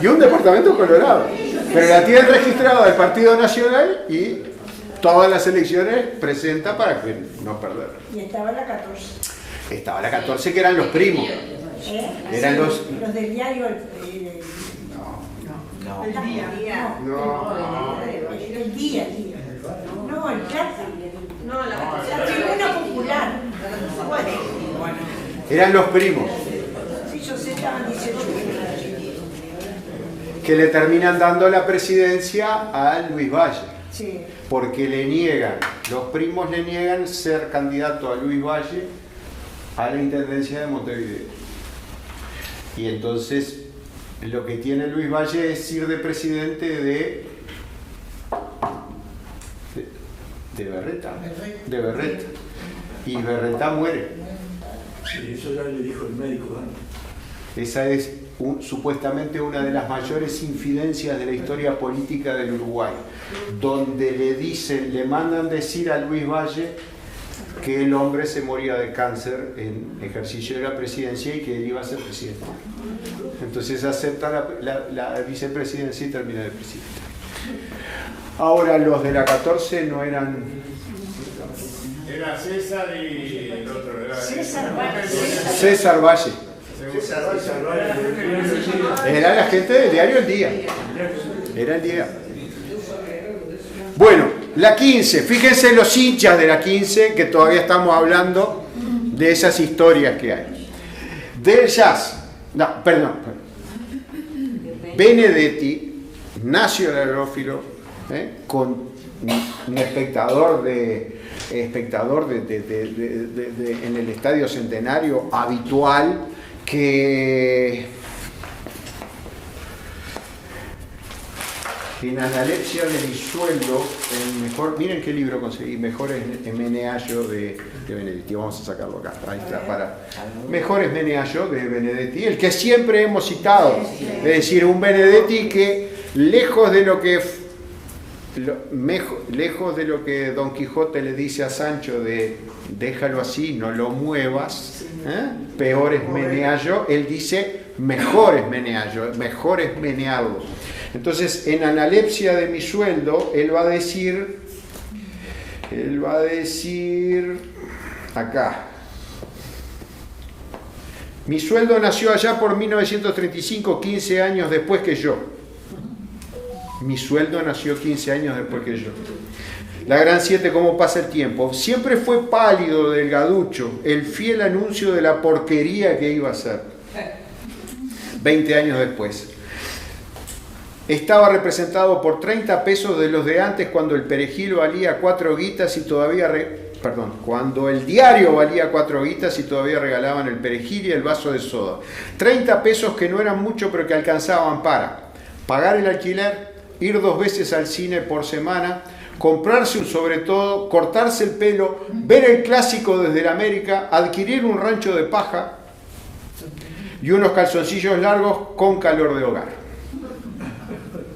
Y un departamento colorado. Pero la tiene registrada del Partido Nacional y todas las elecciones presenta para que no perder. Y estaba la 14. Estaba la 14 que eran los primos. Eran los del diario El día. el día. No, el Plata. No, la tribuna popular. eran los primos Sí, yo sé, estaban 18. que le terminan dando la presidencia a Luis Valle. Sí. Porque le niegan, los primos le niegan ser candidato a Luis Valle a la intendencia de Montevideo. Y entonces lo que tiene Luis Valle es ir de presidente de Berreta. De Berreta. Y Berreta muere. Sí, eso ya le dijo el médico, ¿no? Esa es supuestamente una de las mayores infidencias de la historia política del Uruguay, donde le mandan decir a Luis Valle que el hombre se moría de cáncer en ejercicio de la presidencia y que él iba a ser presidente. Entonces acepta la vicepresidencia y termina de presidente. Ahora, los de la 14 no eran... Era César y el otro era... César Valle. César Valle. Era la gente del diario El Día. Era El Día. Bueno, la 15. Fíjense los hinchas de la 15, que todavía estamos hablando de esas historias que hay. Del jazz. No, perdón. Benedetti, nacionalófilo, con un espectador en el Estadio Centenario habitual, que en analepsia de mi sueldo, miren qué libro conseguí, Mejores Meneallo de Benedetti. Vamos a sacarlo acá, ahí está, para Mejores Meneallo de Benedetti, el que siempre hemos citado, es decir, un Benedetti que lejos de lo que Don Quijote le dice a Sancho de déjalo así, no lo muevas, peor es meneallo, él dice mejor es meneallo, mejor es menearlo. Entonces, en analepsia de mi sueldo, él va a decir acá, mi sueldo nació allá por 1935, 15 años después que yo. Mi sueldo nació 15 años después que yo. La gran 7, ¿cómo pasa el tiempo? Siempre fue pálido, delgaducho, el fiel anuncio de la porquería que iba a ser. 20 años después. Estaba representado por 30 pesos de los de antes, cuando el perejil valía 4 guitas y todavía... cuando el diario valía 4 guitas y todavía regalaban el perejil y el vaso de soda. 30 pesos que no eran mucho, pero que alcanzaban para pagar el alquiler, ir 2 veces al cine por semana, comprarse un sobretodo, cortarse el pelo, ver el clásico desde el América, adquirir un rancho de paja y unos calzoncillos largos con calor de hogar.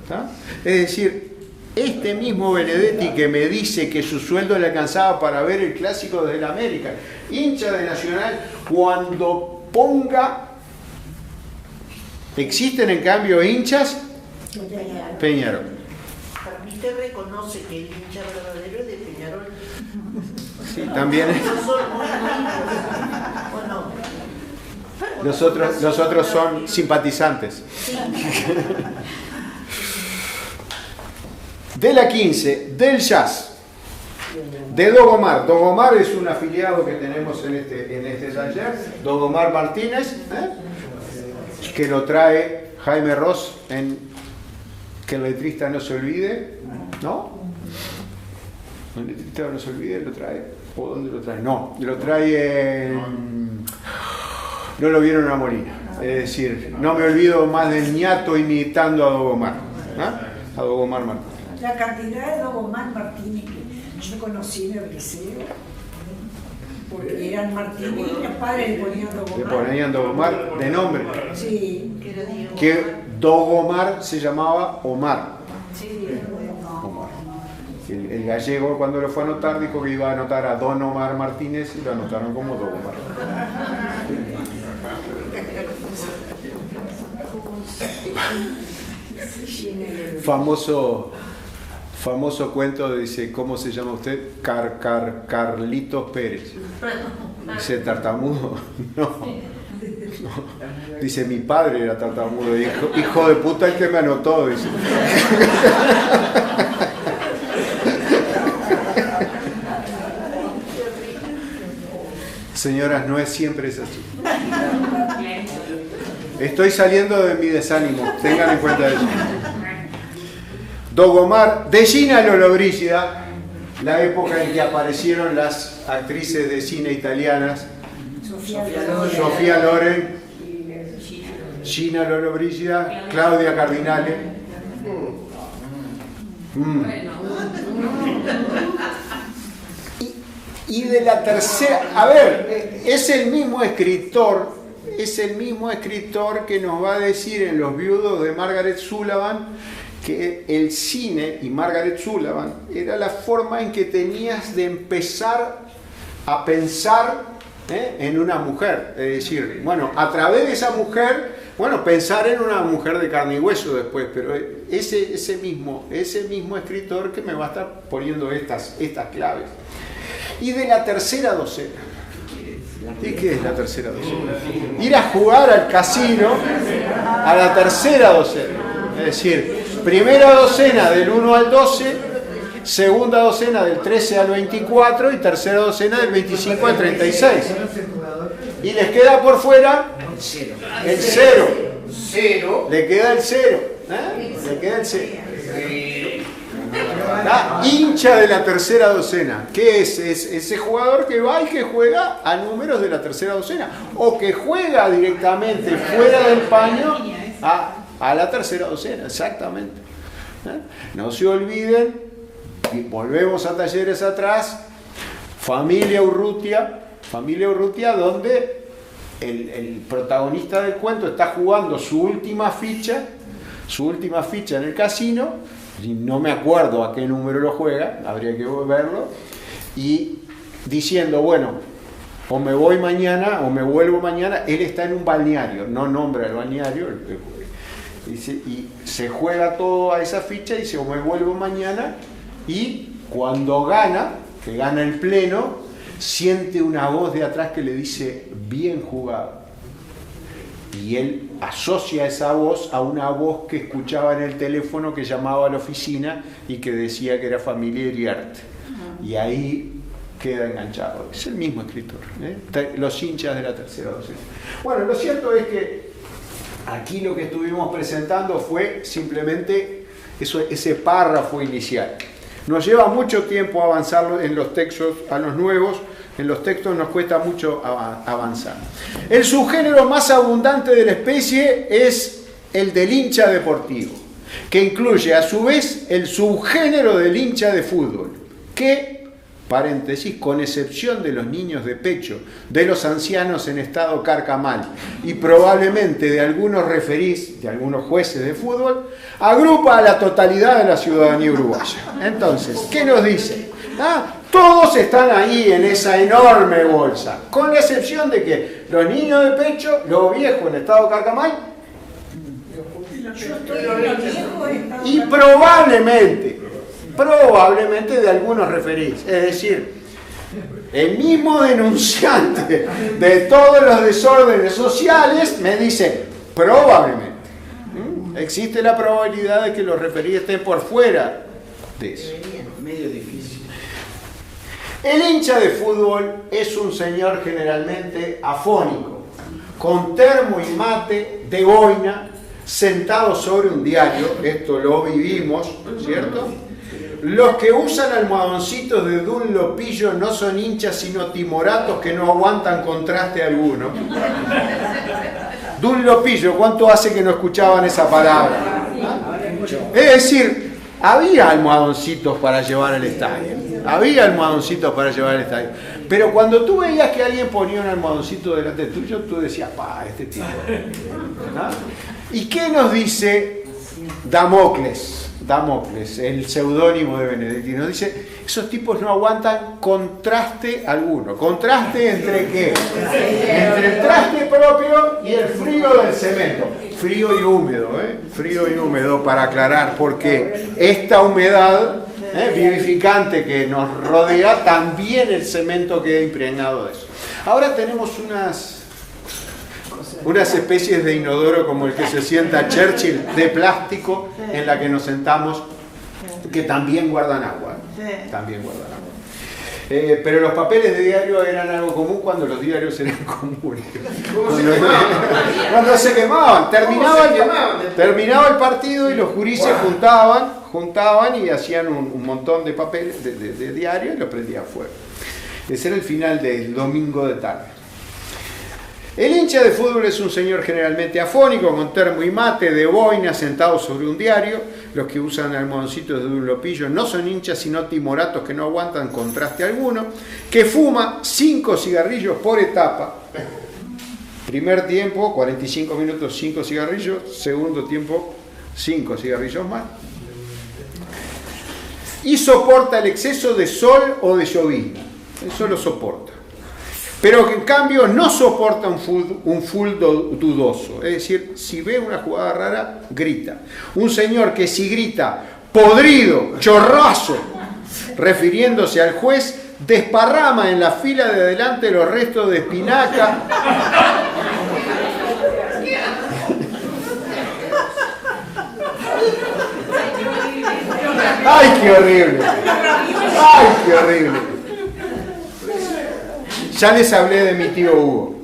¿tá? Es decir, este mismo Benedetti que me dice que su sueldo le alcanzaba para ver el clásico desde la América, hincha de Nacional, cuando ponga, existen en cambio hinchas Peñarol. Para mí te reconoce que el hincha verdadero es de Peñarol. Sí, también. Esos son muy lindos, ¿o no? Los otros son simpatizantes. Sí. De la 15, del Jazz, de Dogomar. Dogomar es un afiliado que tenemos en este taller, Dogomar Martínez, que lo trae Jaime Ross en Que el letrista no se olvide, ¿no? El letrista no se olvide, lo trae. ¿O dónde lo trae? No, lo trae en... No lo vieron a Molina. Es decir, no me olvido más del ñato imitando a Dogomar. A Dogomar Martínez. La cantidad de Dogomar Martínez que yo conocí en el liceo, porque eran Martínez y los padres le ponían Dogomar. Le ponían Dogomar de nombre. Sí. Que Dogomar se llamaba Omar. Sí, Omar. El gallego, cuando lo fue a anotar, dijo que iba a anotar a Don Omar Martínez y lo anotaron como Dogomar. Famoso cuento, dice, ¿cómo se llama usted? Carlitos Pérez. Dice, tartamudo. No. Dice, mi padre era tartamudo. Hijo de puta el que me anotó, dice. Señoras, no es siempre es así. Estoy saliendo de mi desánimo, tengan en cuenta eso. Dogomar, de Gina Lollobrigida, la época en que aparecieron las actrices de cine italianas, Sofía Loren, Gina Lollobrigida, Claudia Cardinale. Y de la tercera, a ver, es el mismo escritor que nos va a decir en Los viudos de Margaret Sullivan que el cine y Margaret Sullivan era la forma en que tenías de empezar a pensar en una mujer. Es decir, bueno, a través de esa mujer, bueno, pensar en una mujer de carne y hueso después, pero ese mismo escritor que me va a estar poniendo estas claves. Y de la tercera docena. ¿Y qué es la tercera docena? Ir a jugar al casino a la tercera docena. Es decir, primera docena del 1 al 12, segunda docena del 13 al 24 y tercera docena del 25 al 36. Y les queda por fuera el cero. Le queda el cero. Le queda el cero. Hincha de la tercera docena. ¿Qué es? Es ese jugador que va y que juega a números de la tercera docena. O que juega directamente fuera del paño a la tercera docena, exactamente. No se olviden, y volvemos a talleres atrás, Familia Urrutia, donde el protagonista del cuento está jugando su última ficha en el casino, y no me acuerdo a qué número lo juega, habría que verlo, y diciendo, bueno, o me voy mañana o me vuelvo mañana. Él está en un balneario, no nombra el balneario, y se juega todo a esa ficha y dice, o me vuelvo mañana, y cuando gana, que gana el pleno, siente una voz de atrás que le dice, bien jugado. Y él asocia esa voz a una voz que escuchaba en el teléfono que llamaba a la oficina y que decía que era familia Iriarte. Y ahí queda enganchado. Es el mismo escritor, los hinchas de la tercera docena. Bueno, lo cierto es que aquí lo que estuvimos presentando fue simplemente ese párrafo inicial. Nos lleva mucho tiempo avanzar en los textos a los nuevos. En los textos nos cuesta mucho avanzar. El subgénero más abundante de la especie es el del hincha deportivo, que incluye a su vez el subgénero del hincha de fútbol, que paréntesis, con excepción de los niños de pecho, de los ancianos en estado carcamal y probablemente de algunos referís, de algunos jueces de fútbol, agrupa a la totalidad de la ciudadanía uruguaya. Entonces, ¿qué nos dice? Todos están ahí en esa enorme bolsa, con la excepción de que los niños de pecho, los viejos en estado carcamal, y probablemente de algunos referís. Es decir, el mismo denunciante de todos los desórdenes sociales me dice, probablemente. Existe la probabilidad de que los referís estén por fuera de eso. Medio difícil. El hincha de fútbol es un señor generalmente afónico, con termo y mate de boina, sentado sobre un diario. Esto lo vivimos, ¿cierto? Los que usan almohadoncitos de Dunlopillo no son hinchas sino timoratos que no aguantan contraste alguno. Dunlopillo, ¿cuánto hace que no escuchaban esa palabra? Es decir, había almohadoncitos para llevar al estadio. Pero cuando tú veías que alguien ponía un almohadoncito delante tuyo, tú decías, este tipo. ¿Ah? ¿Y qué nos dice Damocles, el seudónimo de Benedetti? Nos dice, esos tipos no aguantan contraste alguno. ¿Contraste entre qué? Entre el traste propio y el frío del cemento. Frío y húmedo, Frío y húmedo, para aclarar, porque esta humedad vivificante que nos rodea, también el cemento queda impregnado de eso. Ahora tenemos unas especies de inodoro como el que se sienta Churchill, de plástico, en la que nos sentamos, que también guardan agua. Pero los papeles de diario eran algo común cuando los diarios eran comunes. Cuando se quemaban. Terminaba el partido y los gurises juntaban y hacían un montón de papeles de diario y los prendían fuego. Ese era el final del domingo de tarde. El hincha de fútbol es un señor generalmente afónico, con termo y mate, de boina, sentado sobre un diario. Los que usan almohadoncitos de Dunlopillo no son hinchas, sino timoratos que no aguantan contraste alguno, que fuma 5 cigarrillos por etapa. Primer tiempo, 45 minutos, 5 cigarrillos. Segundo tiempo, 5 cigarrillos más. Y soporta el exceso de sol o de llovizna. Eso lo soporta. Pero que en cambio no soporta un full dudoso. Es decir, si ve una jugada rara, grita. Un señor que si grita, podrido, chorrazo, refiriéndose al juez, desparrama en la fila de adelante los restos de espinaca. ¡Ay, qué horrible! ¡Ay, qué horrible! Ya les hablé de mi tío Hugo.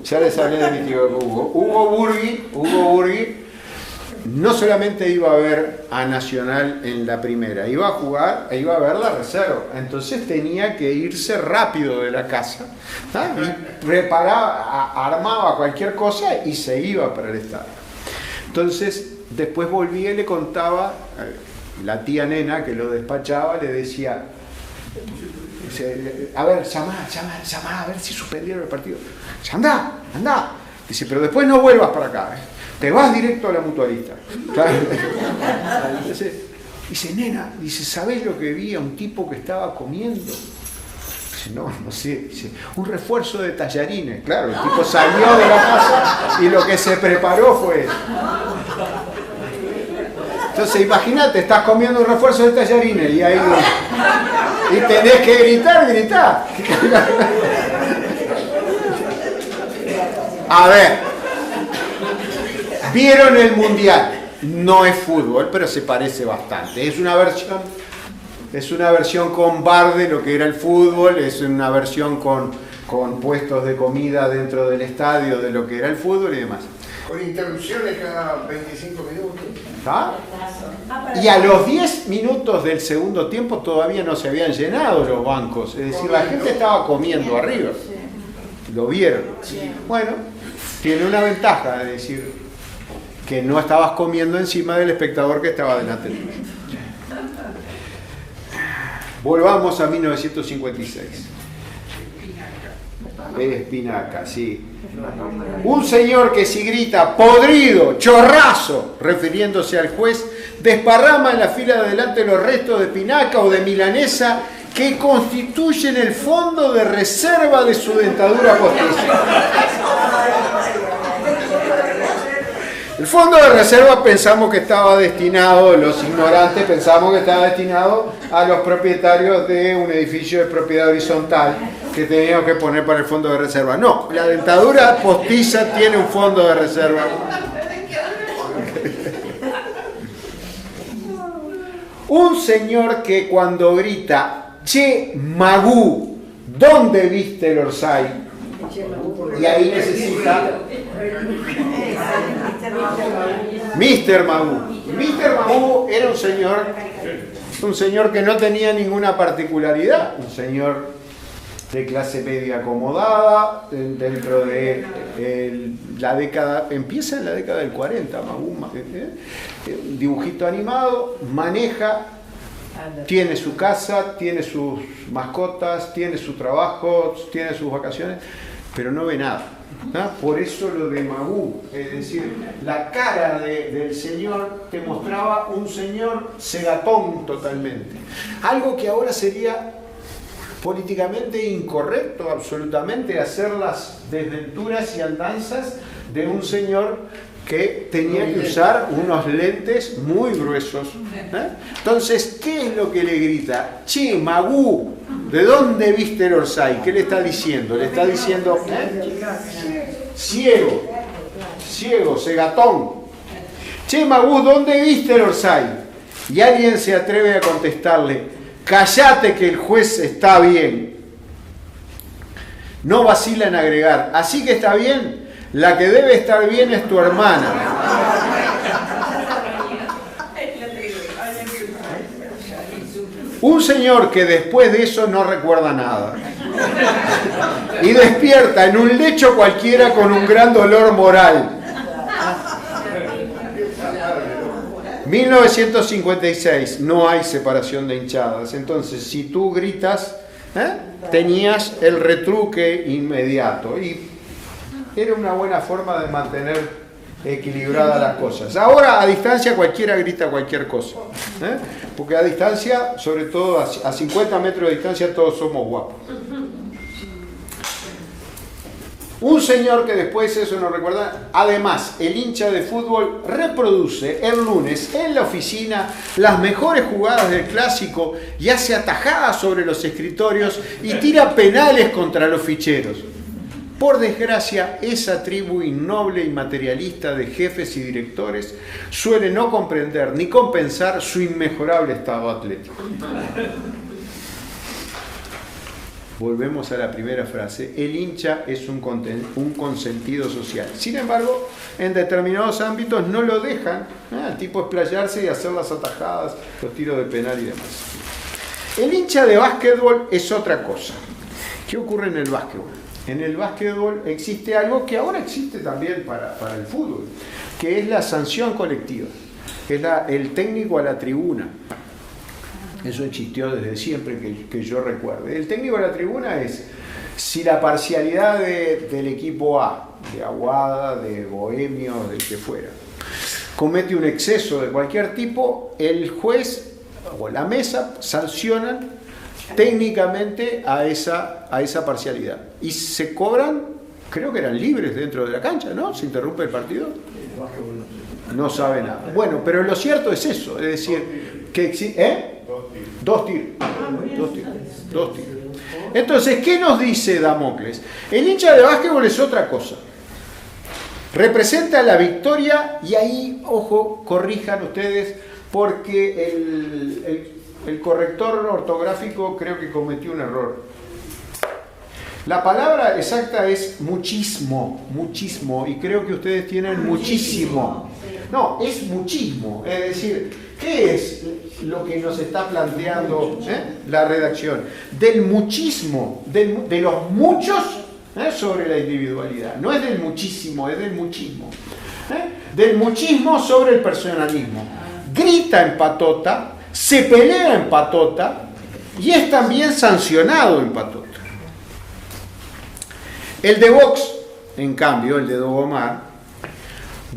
Hugo Burgui no solamente iba a ver a Nacional en la primera, iba a ver la reserva. Entonces tenía que irse rápido de la casa, y preparaba, armaba cualquier cosa y se iba para el estadio. Entonces después volvía y le contaba, la tía nena que lo despachaba le decía, a ver, llamá, a ver si suspendieron el partido. Dice, anda. Dice, pero después no vuelvas para acá, te vas directo a la mutualista. Dice, nena, ¿sabés lo que vi a un tipo que estaba comiendo? Dice, no sé. Dice, un refuerzo de tallarines. Claro, el tipo salió de la casa y lo que se preparó fue eso. Entonces, imagínate, estás comiendo un refuerzo de tallarines y ahí y tenés que gritar. A ver, vieron el Mundial. No es fútbol, pero se parece bastante. Es una versión con bar de lo que era el fútbol, es una versión con puestos de comida dentro del estadio de lo que era el fútbol y demás. Con interrupciones cada 25 minutos. ¿Ah? Y a los 10 minutos del segundo tiempo todavía no se habían llenado los bancos. Es decir, la gente estaba comiendo arriba. Lo vieron. Bueno, tiene una ventaja, es decir, que no estabas comiendo encima del espectador que estaba delante de ti. Volvamos a 1956. Espinaca, sí. Un señor que si grita podrido, chorrazo, refiriéndose al juez, desparrama en la fila de adelante los restos de espinaca o de milanesa que constituyen el fondo de reserva de su dentadura postiza. El fondo de reserva pensamos que estaba destinado, los ignorantes pensamos que estaba destinado a los propietarios de un edificio de propiedad horizontal que teníamos que poner para el fondo de reserva. No, la dentadura postiza tiene un fondo de reserva. Un señor que cuando grita, che, Magú, ¿dónde viste el Orsay? Y ahí necesita Mr. Magú. Mr. Magú era un señor que no tenía ninguna particularidad, un señor de clase media acomodada, dentro de la década, empieza en la década del 40, Magú, un dibujito animado, maneja, tiene su casa, tiene sus mascotas, tiene su trabajo, tiene sus vacaciones, pero no ve nada. ¿No? Por eso lo de Magú, es decir, la cara del señor te mostraba un señor cegatón totalmente. Algo que ahora sería políticamente incorrecto, absolutamente, hacer las desventuras y andanzas de un señor que tenía que usar unos lentes muy gruesos. Entonces, ¿qué es lo que le grita? Che, Magú, ¿de dónde viste el Orsay? ¿Qué le está diciendo? Le está diciendo, ciego, cegatón. Che, Magú, ¿dónde viste el Orsay? Y alguien se atreve a contestarle, callate que el juez está bien. No vacila en agregar, así que está bien. La que debe estar bien es tu hermana. Un señor que después de eso no recuerda nada y despierta en un lecho cualquiera con un gran dolor moral. 1956, no hay separación de hinchadas. Entonces, si tú gritas, tenías el retruque inmediato y era una buena forma de mantener equilibradas las cosas. Ahora, a distancia, cualquiera grita cualquier cosa. Porque a distancia, sobre todo a 50 metros de distancia, todos somos guapos. Un señor que después eso nos recuerda, además, el hincha de fútbol reproduce el lunes en la oficina las mejores jugadas del clásico y hace atajadas sobre los escritorios y tira penales contra los ficheros. Por desgracia, esa tribu innoble y materialista de jefes y directores suele no comprender ni compensar su inmejorable estado atlético. Volvemos a la primera frase. El hincha es un consentido social. Sin embargo, en determinados ámbitos no lo dejan al tipo explayarse y hacer las atajadas, los tiros de penal y demás. El hincha de básquetbol es otra cosa. ¿Qué ocurre en el básquetbol? En el básquetbol existe algo que ahora existe también para el fútbol, que es la sanción colectiva, que es el técnico a la tribuna. Eso existió desde siempre que yo recuerde. El técnico a la tribuna es si la parcialidad del equipo A, de Aguada, de Bohemio, del que fuera, comete un exceso de cualquier tipo, el juez o la mesa sancionan técnicamente a esa parcialidad. Y se cobran, creo que eran libres dentro de la cancha, ¿no? ¿Se interrumpe el partido? No sabe nada. Bueno, pero lo cierto es eso, es decir, que existe... Dos tiros. Entonces, ¿qué nos dice Damocles? El hincha de básquetbol es otra cosa. Representa la victoria y ahí, ojo, corrijan ustedes, porque el corrector ortográfico creo que cometió un error. La palabra exacta es muchismo, y creo que ustedes tienen muchísimo. No, es muchismo, es decir, ¿qué es lo que nos está planteando la redacción? Del muchismo, de los muchos sobre la individualidad. No es del muchísimo, es del muchismo. Del muchismo sobre el personalismo. Grita en patota, se pelea en patota y es también sancionado en Patoto. El de box, en cambio, el de Dogomar,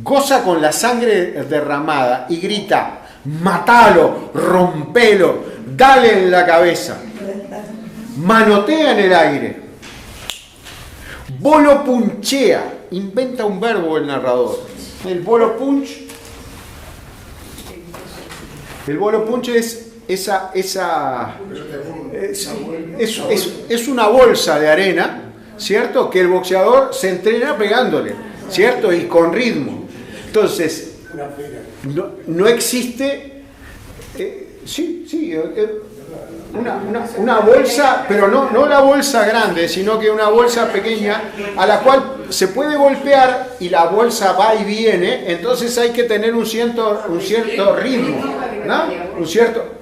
goza con la sangre derramada y grita: matalo, rompelo, dale en la cabeza, manotea en el aire, bolo punchea, inventa un verbo el narrador. El bolo punch es es una bolsa de arena, ¿cierto? Que el boxeador se entrena pegándole, ¿cierto? Y con ritmo. Entonces, no existe, una bolsa, pero no la bolsa grande, sino que una bolsa pequeña a la cual se puede golpear y la bolsa va y viene. Entonces hay que tener un cierto ritmo, ¿no? Un cierto...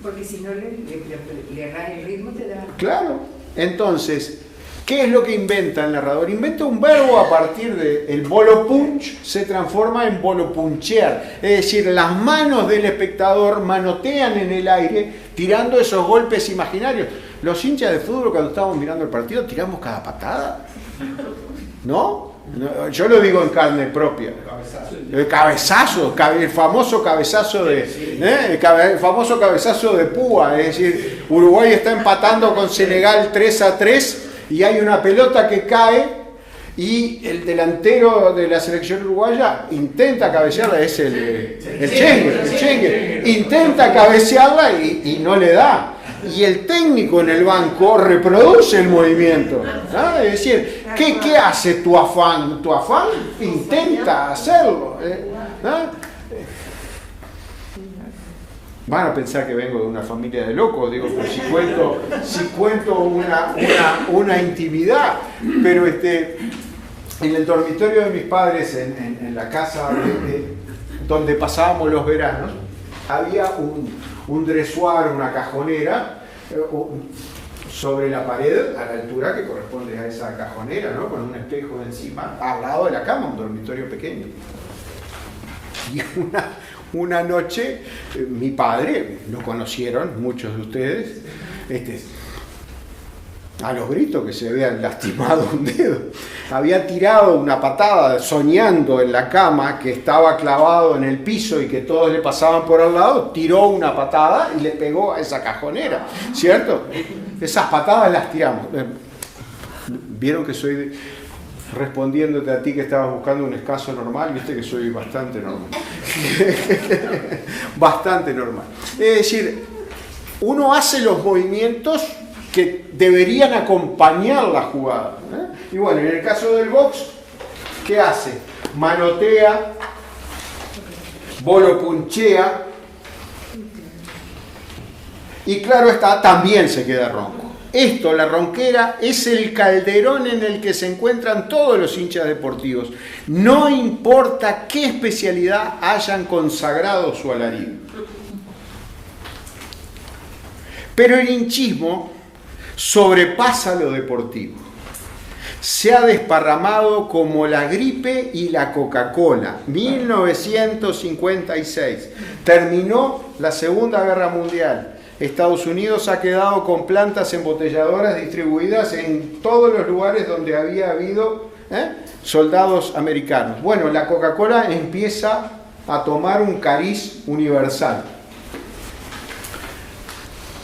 Porque si no le agarras el ritmo te da... Claro. Entonces, ¿qué es lo que inventa el narrador? Inventa un verbo a partir de el bolo punch, se transforma en bolo punchear. Es decir, las manos del espectador manotean en el aire tirando esos golpes imaginarios. Los hinchas de fútbol, cuando estábamos mirando el partido, tiramos cada patada, ¿no? Yo lo digo en carne propia. El cabezazo, el famoso cabezazo el famoso cabezazo de púa. Es decir, Uruguay está empatando con Senegal 3-3 y hay una pelota que cae y el delantero de la selección uruguaya intenta cabecearla, es el Chengue, intenta cabecearla y no le da. Y el técnico en el banco reproduce el movimiento, ¿no? Es decir, ¿qué hace tu afán? Tu afán intenta hacerlo, ¿no? Van a pensar que vengo de una familia de locos, digo, pues si cuento una intimidad, pero en el dormitorio de mis padres, en la casa donde pasábamos los veranos, había un dressoir, una cajonera sobre la pared a la altura que corresponde a esa cajonera, ¿no? Con un espejo encima, al lado de la cama, un dormitorio pequeño. Y una noche, mi padre, lo conocieron muchos de ustedes, a los gritos que se habían lastimado un dedo, había tirado una patada soñando en la cama que estaba clavado en el piso y que todos le pasaban por al lado, tiró una patada y le pegó a esa cajonera, ¿cierto? Esas patadas las tiramos. Vieron que soy, respondiéndote a ti que estabas buscando un escaso normal, viste que soy bastante normal. Bastante normal. Es decir, uno hace los movimientos que deberían acompañar la jugada, ¿eh? Y bueno, en el caso del box, ¿qué hace? Manotea, bolo punchea, y claro está, también se queda ronco. Esto, la ronquera, es el calderón en el que se encuentran todos los hinchas deportivos. No importa qué especialidad hayan consagrado su alarido. Pero el hinchismo sobrepasa lo deportivo. Se ha desparramado como la gripe y la Coca-Cola. 1956. Terminó la Segunda Guerra Mundial. Estados Unidos ha quedado con plantas embotelladoras distribuidas en todos los lugares donde había habido soldados americanos. Bueno, la Coca-Cola empieza a tomar un cariz universal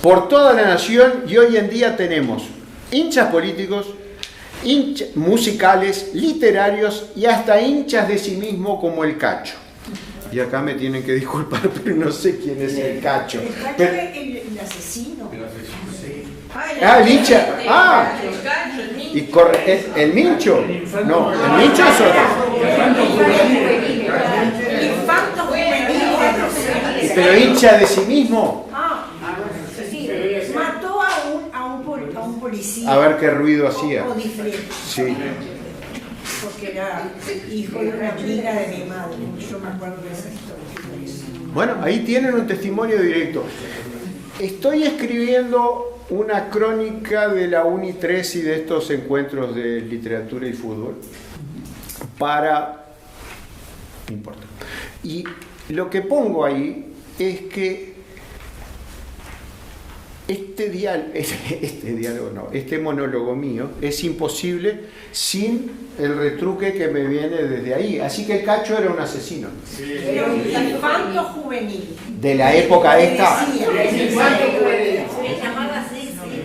por toda la nación, y hoy en día tenemos hinchas políticos, hinchas musicales, literarios y hasta hinchas de sí mismo como el Cacho. Y acá me tienen que disculpar, pero no sé quién es el Cacho. El Cacho es el asesino. El hincha. Y el Mincho. No, el Mincho es otro. Infarto juvenil. Pero hincha de sí mismo. Mató a un policía. A ver qué ruido hacía. Sí. Porque era hijo de una amiga de mi madre. Yo me acuerdo de esa historia. Bueno, ahí tienen un testimonio directo. Estoy escribiendo una crónica de la Uni 3 y de estos encuentros de literatura y fútbol para... No importa. Y lo que pongo ahí es que este monólogo mío es imposible sin el retruque que me viene desde ahí. Así que el Cacho era un asesino. Era un infanto juvenil. De la época esta. Se llamaba así, sí.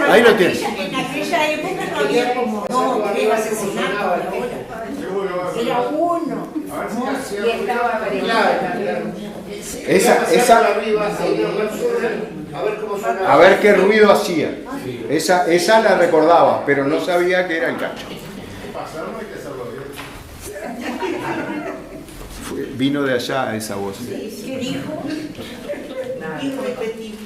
Ahí lo tienes. En aquella época no había como 2 o 3 asesinatos ahora. Era uno. Y estaba aparejado. A ver qué ruido hacía. Esa la recordaba, pero no sabía que era el Cacho. Vino de allá esa voz. ¿Qué dijo? Irrepetible.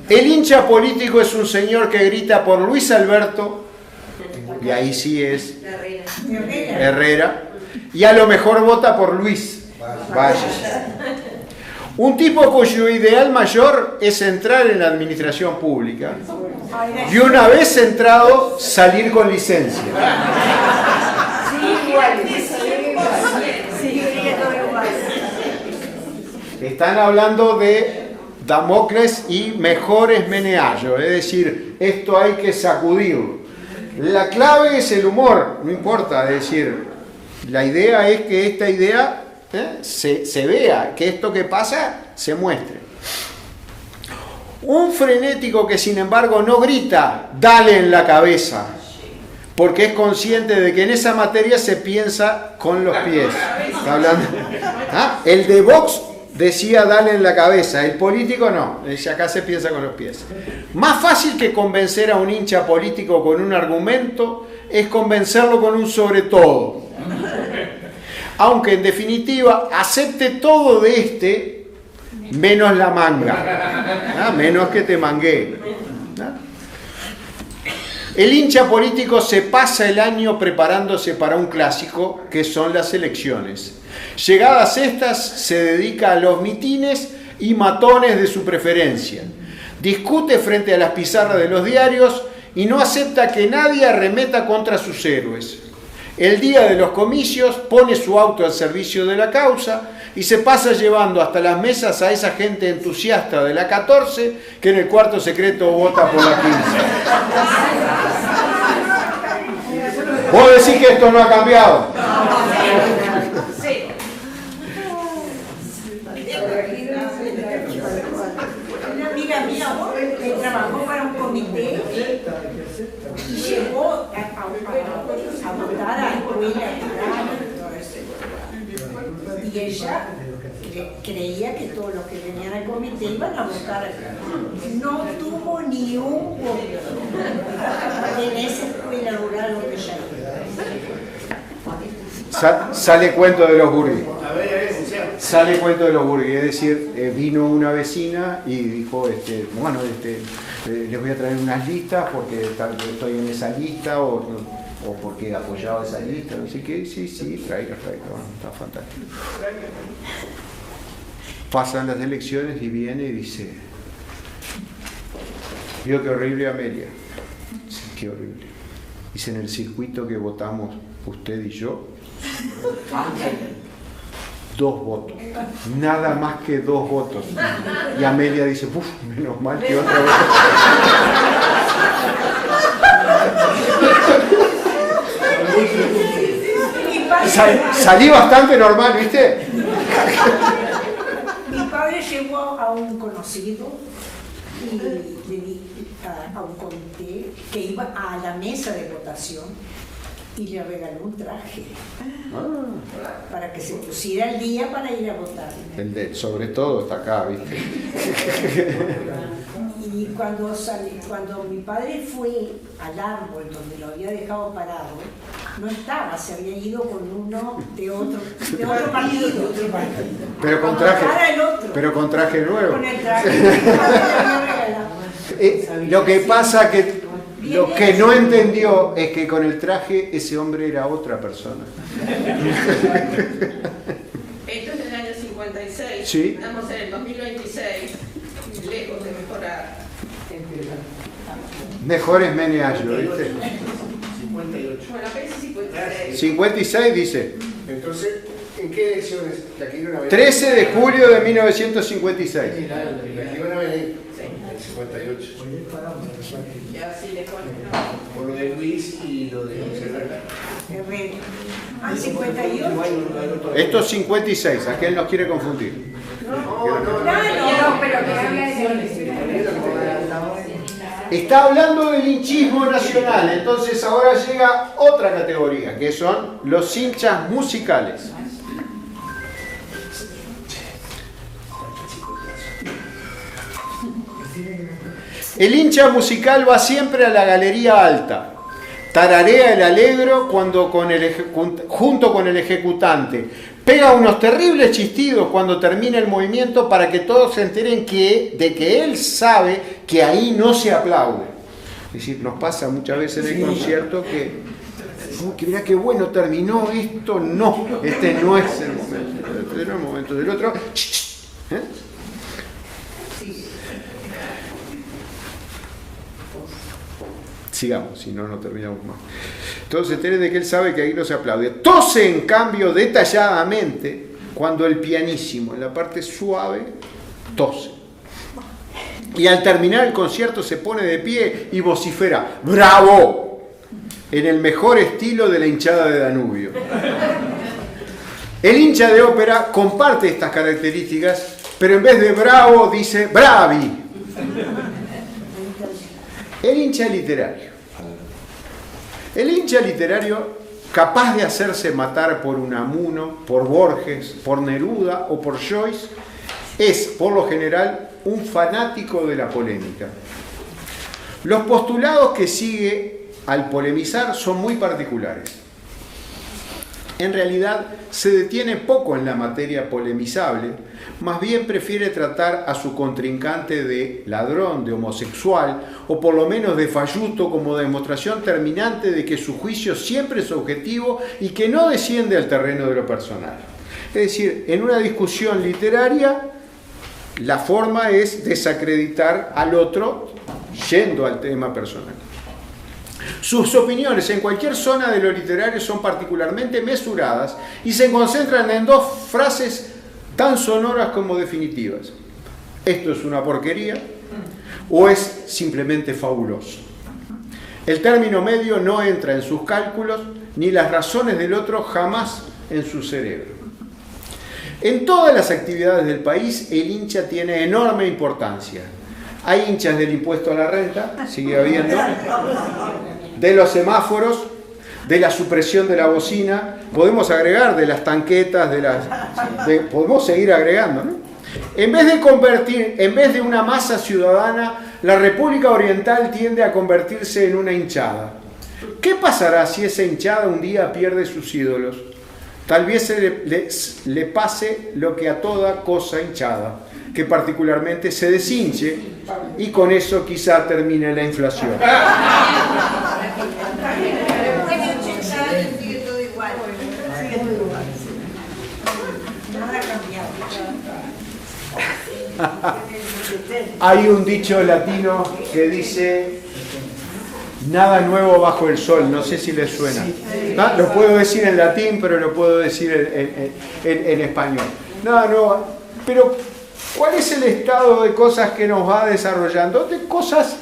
El hincha político es un señor que grita por Luis Alberto, y ahí sí es Herrera, y a lo mejor vota por Luis. Vaya. Un tipo cuyo ideal mayor es entrar en la administración pública y una vez entrado salir con licencia. Sí, igual. Están hablando de Damocles y mejores Meneallo, es decir, esto hay que sacudirlo. La clave es el humor, no importa, es decir, la idea es que esta idea se vea, que esto que pasa se muestre. Un frenético que sin embargo no grita, dale en la cabeza, porque es consciente de que en esa materia se piensa con los pies. ¿Está hablando? ¿Ah? El de Vox decía dale en la cabeza, el político no, acá se piensa con los pies. Más fácil que convencer a un hincha político con un argumento es convencerlo con un sobre todo. Aunque en definitiva acepte todo de menos la manga, menos que te manguee. El hincha político se pasa el año preparándose para un clásico que son las elecciones. Llegadas estas, se dedica a los mitines y matones de su preferencia. Discute frente a las pizarras de los diarios y no acepta que nadie arremeta contra sus héroes. El día de los comicios pone su auto al servicio de la causa y se pasa llevando hasta las mesas a esa gente entusiasta de la 14 que en el cuarto secreto vota por la 15. ¿Vos decís que esto no ha cambiado? Una amiga mía trabajó para un comité y llegó a votar a escuela y ella creía que todos los que venían al comité iban a votar. No tuvo ni un voto en esa escuela rural donde ella iba. Sale cuento de los burgues. Sale cuento de los burgues, es decir, vino una vecina y dijo, les voy a traer unas listas porque estoy en esa lista o porque apoyaba esa lista, no sé qué, sí, traiga, está fantástico. Pasan las elecciones y viene y dice, vio qué horrible Amelia. Sí, qué horrible. Dice, en el circuito que votamos usted y yo, 2 votos, nada más que 2 votos. Y Amelia dice, uff, menos mal que otra vez. Salí bastante normal, ¿viste? Mi padre llegó a un conocido y le di a un comité que iba a la mesa de votación y le regaló un traje para que se pusiera al día para ir a votar. Sobre todo está acá, ¿viste? Y cuando mi padre fue al árbol donde lo había dejado parado, no estaba, se había ido con uno de otro partido. Pero con traje nuevo. Con el traje que mi padre le había regalado. Lo que pasa que lo que no entendió es que con el traje ese hombre era otra persona. Esto es del año 56. Sí. Estamos en el 2026, lejos de mejorar. Mejores Meneallo, ¿viste? 58. Bueno, acá dice 56. 56 dice. Entonces, ¿en qué elecciones la que iban a venir? 13 de julio de 1956. La que iban a venir. 58. Y así le ponen. Por lo de Luis y lo de José Herrera. Herrera. Ah, 58. Esto es 56, aquel nos quiere confundir. No, pero que habla de Está hablando del hinchismo nacional, entonces ahora llega otra categoría, que son los hinchas musicales. El hincha musical va siempre a la galería alta, tararea el alegro junto con el ejecutante, pega unos terribles chistidos cuando termina el movimiento para que todos se enteren de que él sabe que ahí no se aplaude. Es decir, nos pasa muchas veces en el concierto que mirá qué bueno terminó esto, no, este no es el momento, este no es el momento del otro. ¿Eh? Sigamos, si no, no terminamos más. Entonces, enteren de que él sabe que ahí no se aplaude. Tose, en cambio, detalladamente, cuando el pianísimo, en la parte suave, tose. Y al terminar el concierto se pone de pie y vocifera ¡bravo!, en el mejor estilo de la hinchada de Danubio. El hincha de ópera comparte estas características, pero en vez de bravo dice bravi. El hincha literario. El hincha literario, capaz de hacerse matar por Unamuno, por Borges, por Neruda o por Joyce, es, por lo general, un fanático de la polémica. Los postulados que sigue al polemizar son muy particulares. En realidad, se detiene poco en la materia polemizable, más bien prefiere tratar a su contrincante de ladrón, de homosexual, o por lo menos de falluto, como demostración terminante de que su juicio siempre es objetivo y que no desciende al terreno de lo personal. Es decir, en una discusión literaria, la forma es desacreditar al otro yendo al tema personal. Sus opiniones en cualquier zona de lo literario son particularmente mesuradas y se concentran en dos frases tan sonoras como definitivas. Esto es una porquería o es simplemente fabuloso. El término medio no entra en sus cálculos ni las razones del otro jamás en su cerebro. En todas las actividades del país el hincha tiene enorme importancia. Hay hinchas del impuesto a la renta, sigue habiendo, de los semáforos, de la supresión de la bocina, podemos agregar de las tanquetas, podemos seguir agregando, ¿no? En vez de una masa ciudadana, la República Oriental tiende a convertirse en una hinchada. ¿Qué pasará si esa hinchada un día pierde sus ídolos? Tal vez le pase lo que a toda cosa hinchada, que particularmente se deshinche y con eso quizá termine la inflación. Hay un dicho latino que dice nada nuevo bajo el sol, no sé si les suena. ¿No? Lo puedo decir en latín, pero lo puedo decir en español. No, pero ¿cuál es el estado de cosas que nos va desarrollando? De cosas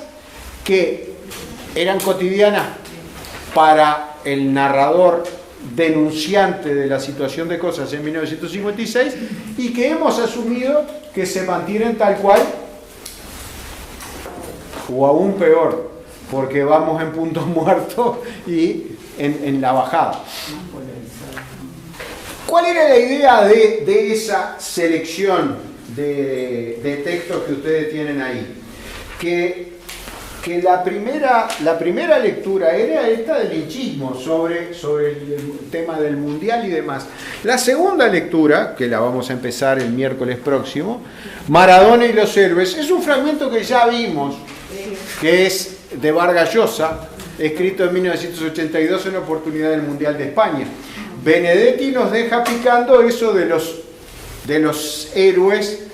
que eran cotidianas para el narrador denunciante de la situación de cosas en 1956 y que hemos asumido que se mantienen tal cual o aún peor, porque vamos en punto muerto y en la bajada. ¿Cuál era la idea de esa selección de textos que ustedes tienen ahí? Que la primera lectura era esta del hinchismo sobre el tema del mundial y demás. La segunda lectura, que la vamos a empezar el miércoles próximo, Maradona y los héroes, es un fragmento que ya vimos, que es de Vargas Llosa, escrito en 1982 en oportunidad del Mundial de España. Benedetti nos deja picando eso de los héroes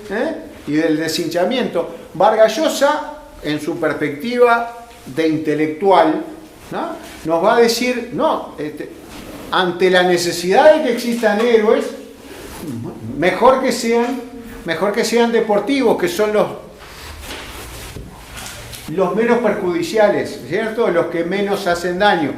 y del deshinchamiento. Vargas Llosa, en su perspectiva de intelectual, ¿no?, nos va a decir, ante la necesidad de que existan héroes, mejor que sean deportivos, que son los menos perjudiciales, ¿cierto? Los que menos hacen daño.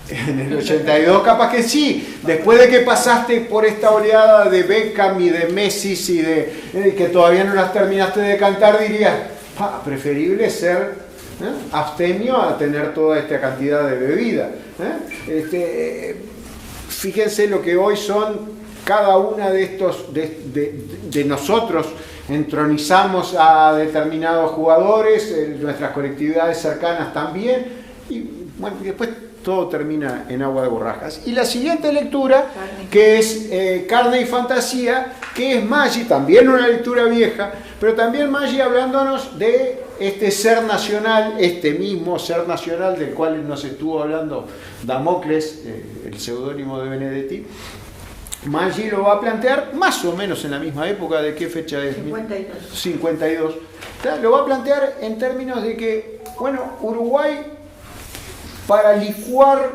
En el 82 capaz que sí, después de que pasaste por esta oleada de Beckham y de Messi y de que todavía no las terminaste de cantar, dirías, preferible ser abstemio a tener toda esta cantidad de bebida. Fíjense lo que hoy son cada una de estos, de nosotros, entronizamos a determinados jugadores, nuestras colectividades cercanas también, y bueno, después todo termina en agua de borrajas. Y la siguiente lectura, que es Carne y Fantasía, que es Maggi, también una lectura vieja, pero también Maggi hablándonos de este ser nacional, este mismo ser nacional del cual nos estuvo hablando Damocles, el seudónimo de Benedetti. Maggi lo va a plantear más o menos en la misma época. ¿De qué fecha es? 52. 52. Lo va a plantear en términos de que, bueno, Uruguay, para licuar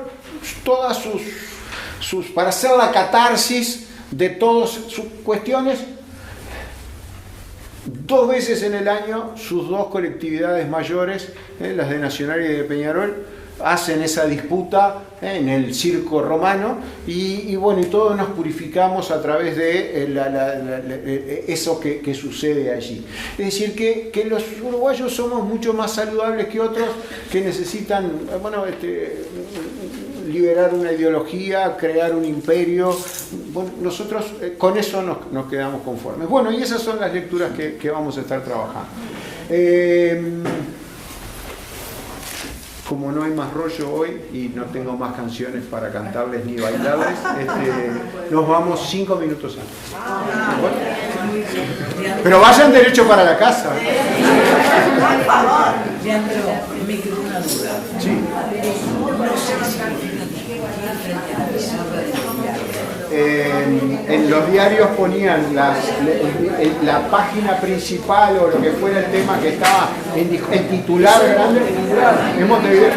todas sus para hacer la catarsis de todas sus cuestiones, 2 veces en el año sus 2 colectividades mayores, las de Nacional y de Peñarol, hacen esa disputa en el circo romano y bueno, y todos nos purificamos a través de eso que sucede allí. Es decir, que los uruguayos somos mucho más saludables que otros que necesitan, bueno, liberar una ideología, crear un imperio. Bueno, nosotros con eso nos quedamos conformes. Bueno, y esas son las lecturas que vamos a estar trabajando. Como no hay más rollo hoy y no tengo más canciones para cantarles ni bailarles, nos vamos 5 minutos antes. ¿Bueno? Pero vayan derecho para la casa. Por favor. Leandro, me quedó una duda. Sí. En los diarios ponían la página principal o lo que fuera el tema que estaba en titular grande en Montevideo.